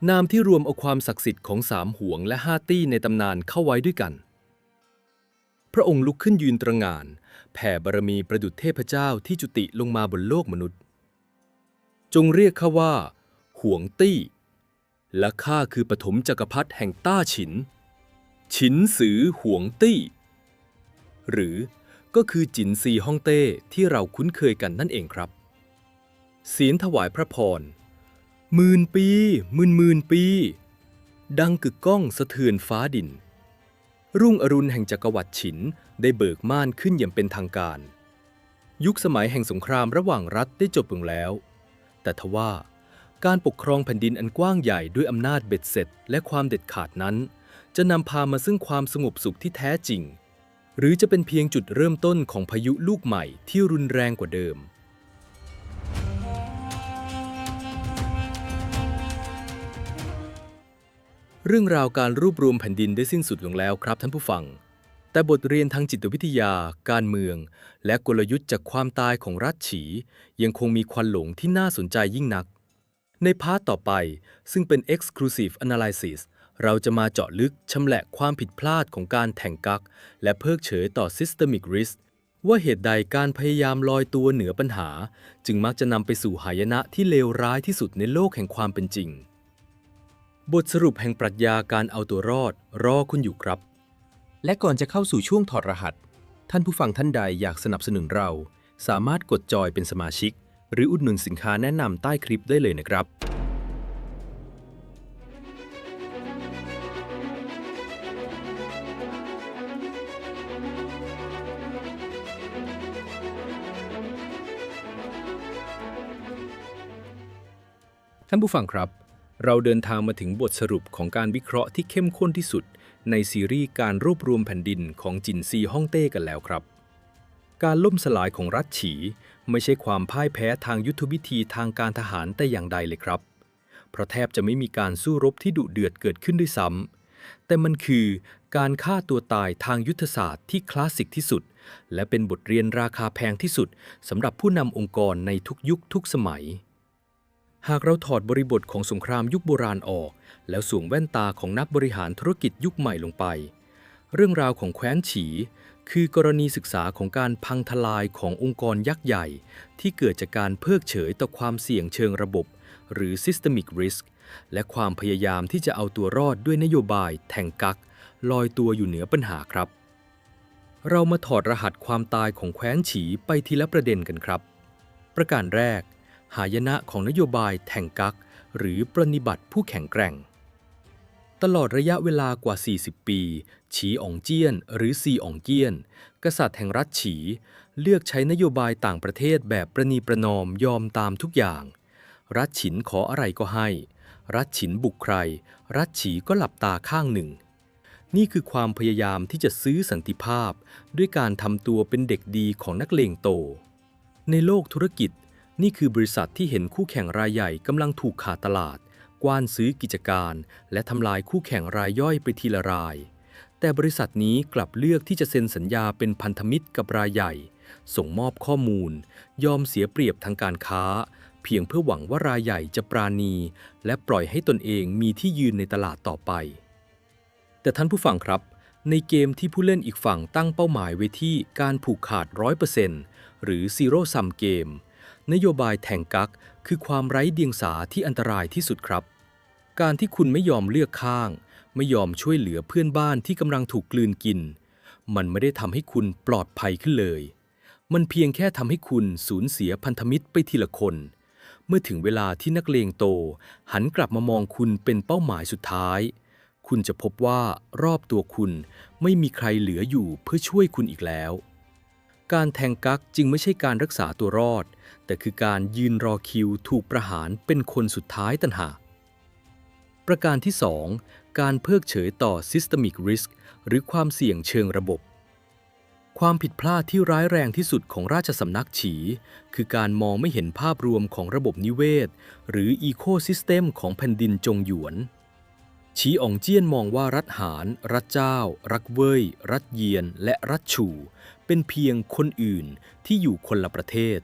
A: นามที่รวมเอาความศักดิ์สิทธิ์ของสามหวงและห้าตี้ในตำนานเข้าไว้ด้วยกันพระองค์ลุกขึ้นยืนตระหง่านแผ่บารมีประดุจเทพเจ้าที่จุติลงมาบนโลกมนุษย์จงเรียกข้าว่าหวงตี้และข้าคือปฐมจักรพรรดิแห่งต้าฉินฉินซือหวงตี้หรือก็คือจินซีฮ่องเต้ที่เราคุ้นเคยกันนั่นเองครับเสียงถวายพระพรหมื่นปีหมื่นปีดังกึกก้องสะเทือนฟ้าดินรุ่งอรุณแห่งจักรวรรดิฉินได้เบิกม่านขึ้นอย่างเป็นทางการยุคสมัยแห่งสงครามระหว่างรัฐได้จบลงแล้วแต่ทว่าการปกครองแผ่นดินอันกว้างใหญ่ด้วยอำนาจเบ็ดเสร็จและความเด็ดขาดนั้นจะนำพามาซึ่งความสงบสุขที่แท้จริงหรือจะเป็นเพียงจุดเริ่มต้นของพายุลูกใหม่ที่รุนแรงกว่าเดิมเรื่องราวการรวบรวมแผ่นดินได้สิ้นสุดลงแล้วครับท่านผู้ฟังแต่บทเรียนทางจิตวิทยาการเมืองและกลยุทธ์จากความตายของรัฐฉียังคงมีควันหลงที่น่าสนใจยิ่งนักในพาร์ทต่อไปซึ่งเป็น Exclusive Analysis เราจะมาเจาะลึกชำแหละความผิดพลาดของการแทงกักและเพิกเฉยต่อ Systemic Risk ว่าเหตุใดการพยายามลอยตัวเหนือปัญหาจึงมักจะนำไปสู่หายนะที่เลวร้ายที่สุดในโลกแห่งความเป็นจริงบทสรุปแห่งปรัชญาการเอาตัวรอดรอคุณอยู่ครับและก่อนจะเข้าสู่ช่วงถอดรหัสท่านผู้ฟังท่านใดอยากสนับสนุนเราสามารถกดจอยเป็นสมาชิกหรืออุดหนุนสินค้าแนะนำใต้คลิปได้เลยนะครับท่านผู้ฟังครับเราเดินทางมาถึงบทสรุปของการวิเคราะห์ที่เข้มข้นที่สุดในซีรีส์การรวบรวมแผ่นดินของจินซีฮ่องเต้กันแล้วครับการล่มสลายของรัฐฉีไม่ใช่ความพ่ายแพ้ทางยุทธวิธีทางการทหารแต่อย่างใดเลยครับเพราะแทบจะไม่มีการสู้รบที่ดุเดือดเกิดขึ้นด้วยซ้ำแต่มันคือการฆ่าตัวตายทางยุทธศาสตร์ที่คลาสสิกที่สุดและเป็นบทเรียนราคาแพงที่สุดสำหรับผู้นำองค์กรในทุกยุคทุกสมัยหากเราถอดบริบทของสงครามยุคโบราณออกแล้วสวมแว่นตาของนักบริหารธุรกิจยุคใหม่ลงไปเรื่องราวของแคว้นฉีคือกรณีศึกษาของการพังทลายขององค์กรยักษ์ใหญ่ที่เกิดจากการเพิกเฉยต่อความเสี่ยงเชิงระบบหรือ Systemic Risk และความพยายามที่จะเอาตัวรอดด้วยนโยบายแทงกักลอยตัวอยู่เหนือปัญหาครับเรามาถอดรหัสความตายของแคว้นฉีไปทีละประเด็นกันครับประการแรกหายนะของนโยบายแทงกักหรือปรนนิบัติผู้แข็งแกร่งตลอดระยะเวลากว่า40ปีฉีอ๋องเจี้ยนหรือซีอ๋องเจี้ยนกษัตริย์แห่งรัฐฉีเลือกใช้นโยบายต่างประเทศแบบประนีประนอมยอมตามทุกอย่างรัฐฉินขออะไรก็ให้รัฐฉินบุกใครรัฐฉีก็หลับตาข้างหนึ่งนี่คือความพยายามที่จะซื้อสันติภาพด้วยการทำตัวเป็นเด็กดีของนักเลงโตในโลกธุรกิจนี่คือบริษัทที่เห็นคู่แข่งรายใหญ่กำลังถูกขาดตลาดกว้านซื้อกิจการและทำลายคู่แข่งรายย่อยไปทีละรายแต่บริษัทนี้กลับเลือกที่จะเซ็นสัญญาเป็นพันธมิตรกับรายใหญ่ส่งมอบข้อมูลยอมเสียเปรียบทางการค้าเพียงเพื่อหวังว่ารายใหญ่จะปราณีและปล่อยให้ตนเองมีที่ยืนในตลาดต่อไปแต่ท่านผู้ฟังครับในเกมที่ผู้เล่นอีกฝั่งตั้งเป้าหมายไว้ที่การผูกขาด 100% หรือ Zero Sum Gameนโยบายแทงกักคือความไร้เดียงสาที่อันตรายที่สุดครับการที่คุณไม่ยอมเลือกข้างไม่ยอมช่วยเหลือเพื่อนบ้านที่กำลังถูกกลืนกินมันไม่ได้ทำให้คุณปลอดภัยขึ้นเลยมันเพียงแค่ทำให้คุณสูญเสียพันธมิตรไปทีละคน เมื่อถึงเวลาที่นักเลงโตหันกลับมามองคุณเป็นเป้าหมายสุดท้ายคุณจะพบว่ารอบตัวคุณไม่มีใครเหลืออยู่เพื่อช่วยคุณอีกแล้วการแทงกั๊กจึงไม่ใช่การรักษาตัวรอดแต่คือการยืนรอคิวถูกประหารเป็นคนสุดท้ายต่างหากประการที่ 2 การเพิกเฉยต่อ Systemic Risk หรือความเสี่ยงเชิงระบบความผิดพลาดที่ร้ายแรงที่สุดของราชสำนักฉีคือการมองไม่เห็นภาพรวมของระบบนิเวศหรืออีโคซิสเต็มของแผ่นดินจงหยวนฉีอ๋องเจี้ยนมองว่ารัฐหารรัฐเจ้ารักเว่ยรัฐเยียนและรัฐฉู่เป็นเพียงคนอื่นที่อยู่คนละประเทศ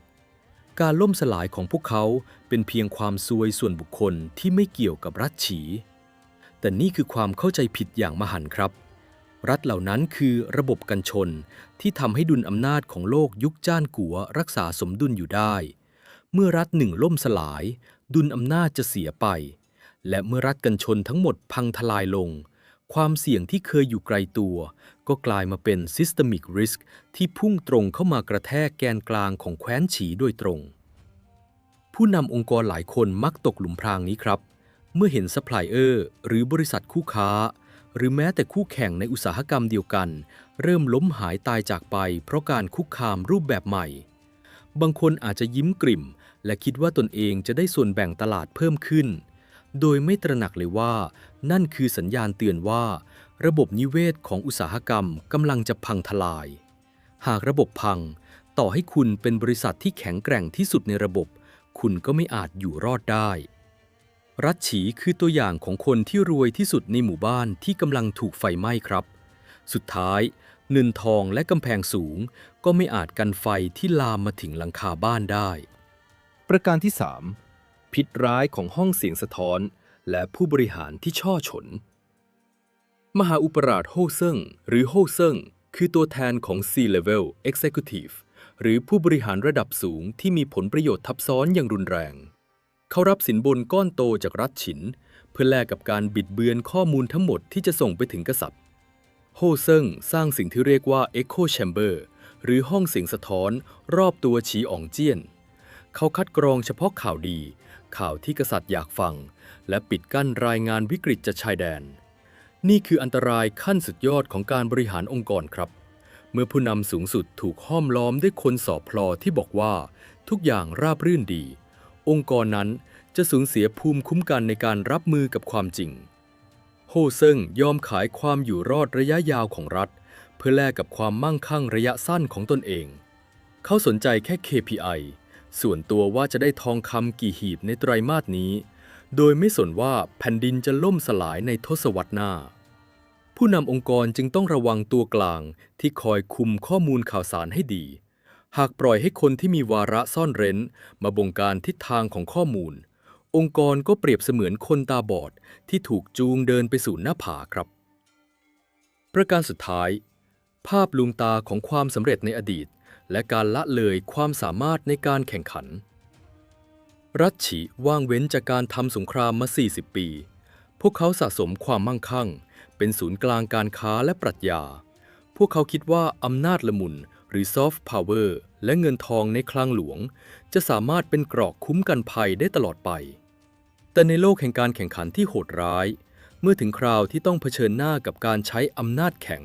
A: การล่มสลายของพวกเขาเป็นเพียงความซวยส่วนบุคคลที่ไม่เกี่ยวกับรัฐฉีแต่นี่คือความเข้าใจผิดอย่างมหันต์ครับรัฐเหล่านั้นคือระบบกันชนที่ทำให้ดุลอำนาจของโลกยุคจ้านกัวรักษาสมดุลอยู่ได้เมื่อรัฐหนึ่งล่มสลายดุลอำนาจจะเสียไปและเมื่อรัฐกันชนทั้งหมดพังทลายลงความเสี่ยงที่เคยอยู่ไกลตัวก็กลายมาเป็น Systemic Risk ที่พุ่งตรงเข้ามากระแทกแกนกลางของแคว้นฉีโดยตรงผู้นำองค์กรหลายคนมักตกหลุมพรางนี้ครับเมื่อเห็นซัพพลายเออร์หรือบริษัทคู่ค้าหรือแม้แต่คู่แข่งในอุตสาหกรรมเดียวกันเริ่มล้มหายตายจากไปเพราะการคุกคามรูปแบบใหม่บางคนอาจจะยิ้มกลิ่มและคิดว่าตนเองจะได้ส่วนแบ่งตลาดเพิ่มขึ้นโดยไม่ตระหนักเลยว่านั่นคือสัญญาณเตือนว่าระบบนิเวศของอุตสาหกรรมกำลังจะพังทลายหากระบบพังต่อให้คุณเป็นบริษัทที่แข็งแกร่งที่สุดในระบบคุณก็ไม่อาจอยู่รอดได้รัฐฉีคือตัวอย่างของคนที่รวยที่สุดในหมู่บ้านที่กำลังถูกไฟไหม้ครับสุดท้ายเนินทองและกำแพงสูงก็ไม่อาจกันไฟที่ลามมาถึงหลังคาบ้านได้ประการที่ 3 พิษร้ายของห้องเสียงสะท้อนและผู้บริหารที่ช่อฉนมหาอุปราชโฮเซิ่งหรือโฮเซิ่งคือตัวแทนของ C-Level Executive หรือผู้บริหารระดับสูงที่มีผลประโยชน์ทับซ้อนอย่างรุนแรงเขารับสินบนก้อนโตจากรัฐฉินเพื่อแลกกับการบิดเบือนข้อมูลทั้งหมดที่จะส่งไปถึงกษัตริย์โฮเซิ่งสร้างสิ่งที่เรียกว่า Echo Chamber หรือห้องเสียงสะท้อนรอบตัวฉีอ๋องเจี้ยนเขาคัดกรองเฉพาะข่าวดีข่าวที่กษัตริย์อยากฟังและปิดกั้นรายงานวิกฤตจากชายแดนนี่คืออันตรายขั้นสุดยอดของการบริหารองค์กรครับเมื่อผู้นำสูงสุดถูกห้อมล้อมด้วยคนสอบพลอที่บอกว่าทุกอย่างราบรื่นดีองค์กรนั้นจะสูญเสียภูมิคุ้มกันในการรับมือกับความจริงโฮเซิ่งยอมขายความอยู่รอดระยะยาวของรัฐเพื่อแลกกับความมั่งคั่งระยะสั้นของตนเองเขาสนใจแค่ KPI ส่วนตัวว่าจะได้ทองคำกี่หีบในไตรมาสนี้โดยไม่สนว่าแผ่นดินจะล่มสลายในทศวรรษหน้าผู้นำองค์กรจึงต้องระวังตัวกลางที่คอยคุมข้อมูลข่าวสารให้ดีหากปล่อยให้คนที่มีวาระซ่อนเร้นมาบงการทิศทางของข้อมูลองค์กรก็เปรียบเสมือนคนตาบอดที่ถูกจูงเดินไปสู่หน้าผาครับประการสุดท้ายภาพลวงตาของความสำเร็จในอดีตและการละเลยความสามารถในการแข่งขันรัฐฉีว่างเว้นจากการทำสงครามมา 40 ปีพวกเขาสะสมความมั่งคั่งเป็นศูนย์กลางการค้าและปรัชญาพวกเขาคิดว่าอำนาจละมุนหรือ Soft Power และเงินทองในคลังหลวงจะสามารถเป็นเกราะคุ้มกันภัยได้ตลอดไปแต่ในโลกแห่งการแข่งขันที่โหดร้ายเมื่อถึงคราวที่ต้องเผชิญหน้ากับการใช้อำนาจแข็ง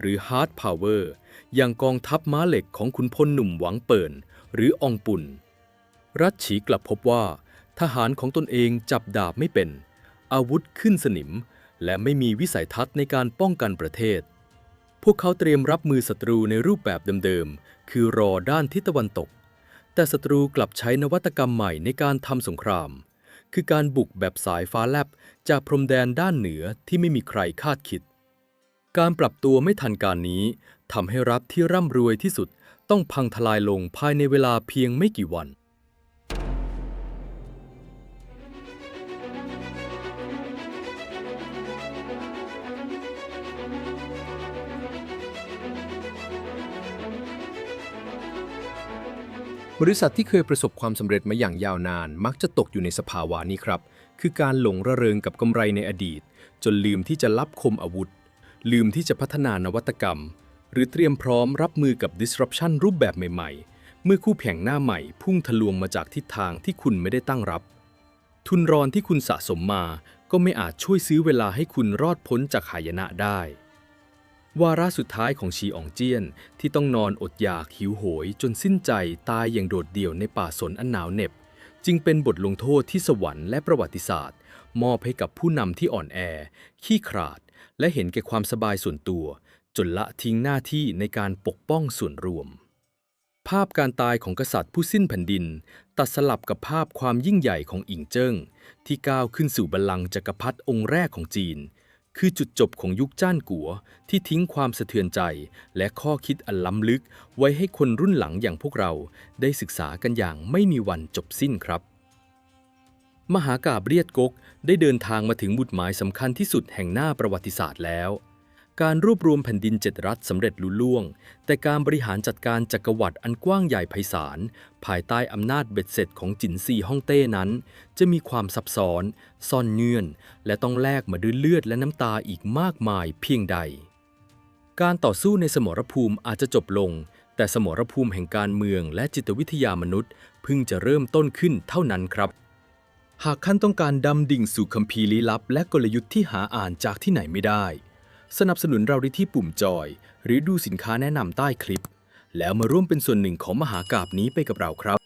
A: หรือ Hard Power อย่างกองทัพม้าเหล็กของขุนพลหนุ่มหวังเปิ่นหรืออองปุ่นรัฐฉีกลับพบว่าทหารของตนเองจับดาบไม่เป็นอาวุธขึ้นสนิมและไม่มีวิสัยทัศน์ในการป้องกันประเทศพวกเขาเตรียมรับมือศัตรูในรูปแบบเดิมๆคือรอด้านทิศตะวันตกแต่ศัตรูกลับใช้นวัตกรรมใหม่ในการทำสงครามคือการบุกแบบสายฟ้าแลบจากพรมแดนด้านเหนือที่ไม่มีใครคาดคิดการปรับตัวไม่ทันการนี้ทำให้รัฐที่ร่ำรวยที่สุดต้องพังทลายลงภายในเวลาเพียงไม่กี่วันบริษัทที่เคยประสบความสำเร็จมาอย่างยาวนานมักจะตกอยู่ในสภาวะนี้ครับคือการหลงระเริงกับกำไรในอดีตจนลืมที่จะลับคมอาวุธลืมที่จะพัฒนานวัตกรรมหรือเตรียมพร้อมรับมือกับ disruption รูปแบบใหม่ๆ เมื่อคู่แข่งหน้าใหม่พุ่งทะลวงมาจากทิศทางที่คุณไม่ได้ตั้งรับทุนรอนที่คุณสะสมมาก็ไม่อาจช่วยซื้อเวลาให้คุณรอดพ้นจากหายนะได้วาระสุดท้ายของชีอ๋องเจี้ยนที่ต้องนอนอดอยากหิวโหยจนสิ้นใจตายอย่างโดดเดี่ยวในป่าสนอันหนาวเหน็บจึงเป็นบทลงโทษที่สวรรค์และประวัติศาสตร์มอบให้กับผู้นำที่อ่อนแอขี้ขลาดและเห็นแก่ความสบายส่วนตัวจนละทิ้งหน้าที่ในการปกป้องส่วนรวมภาพการตายของกษัตริย์ผู้สิ้นแผ่นดินตัดสลับกับภาพความยิ่งใหญ่ของอิงเจิ้งที่ก้าวขึ้นสู่บัลลังก์จักรพรรดิองค์แรกของจีนคือจุดจบของยุคจ้านกัวที่ทิ้งความสะเทือนใจและข้อคิดอันล้ำลึกไว้ให้คนรุ่นหลังอย่างพวกเราได้ศึกษากันอย่างไม่มีวันจบสิ้นครับมหากาพย์เรียดก๊กได้เดินทางมาถึงจุดหมายสำคัญที่สุดแห่งหน้าประวัติศาสตร์แล้วการรวบรวมแผ่นดิน7 รัฐสำเร็จลุล่วงแต่การบริหารจัดการจักรวรรดิอันกว้างใหญ่ไพศาลภายใต้อำนาจเบ็ดเสร็จของจินซีฮ่องเต้นั้นจะมีความซับซ้อนซ่อนเงื่อนและต้องแลกมาด้วยเลือดและน้ำตาอีกมากมายเพียงใดการต่อสู้ในสมรภูมิอาจจะจบลงแต่สมรภูมิแห่งการเมืองและจิตวิทยามนุษย์เพิ่งจะเริ่มต้นขึ้นเท่านั้นครับหากท่านต้องการดำดิ่งสู่คัมภีร์ลี้ลับและกลยุทธ์ที่หาอ่านจากที่ไหนไม่ได้สนับสนุนเราได้ที่ปุ่มจอยหรือดูสินค้าแนะนำใต้คลิปแล้วมาร่วมเป็นส่วนหนึ่งของมหากาพย์นี้ไปกับเราครับ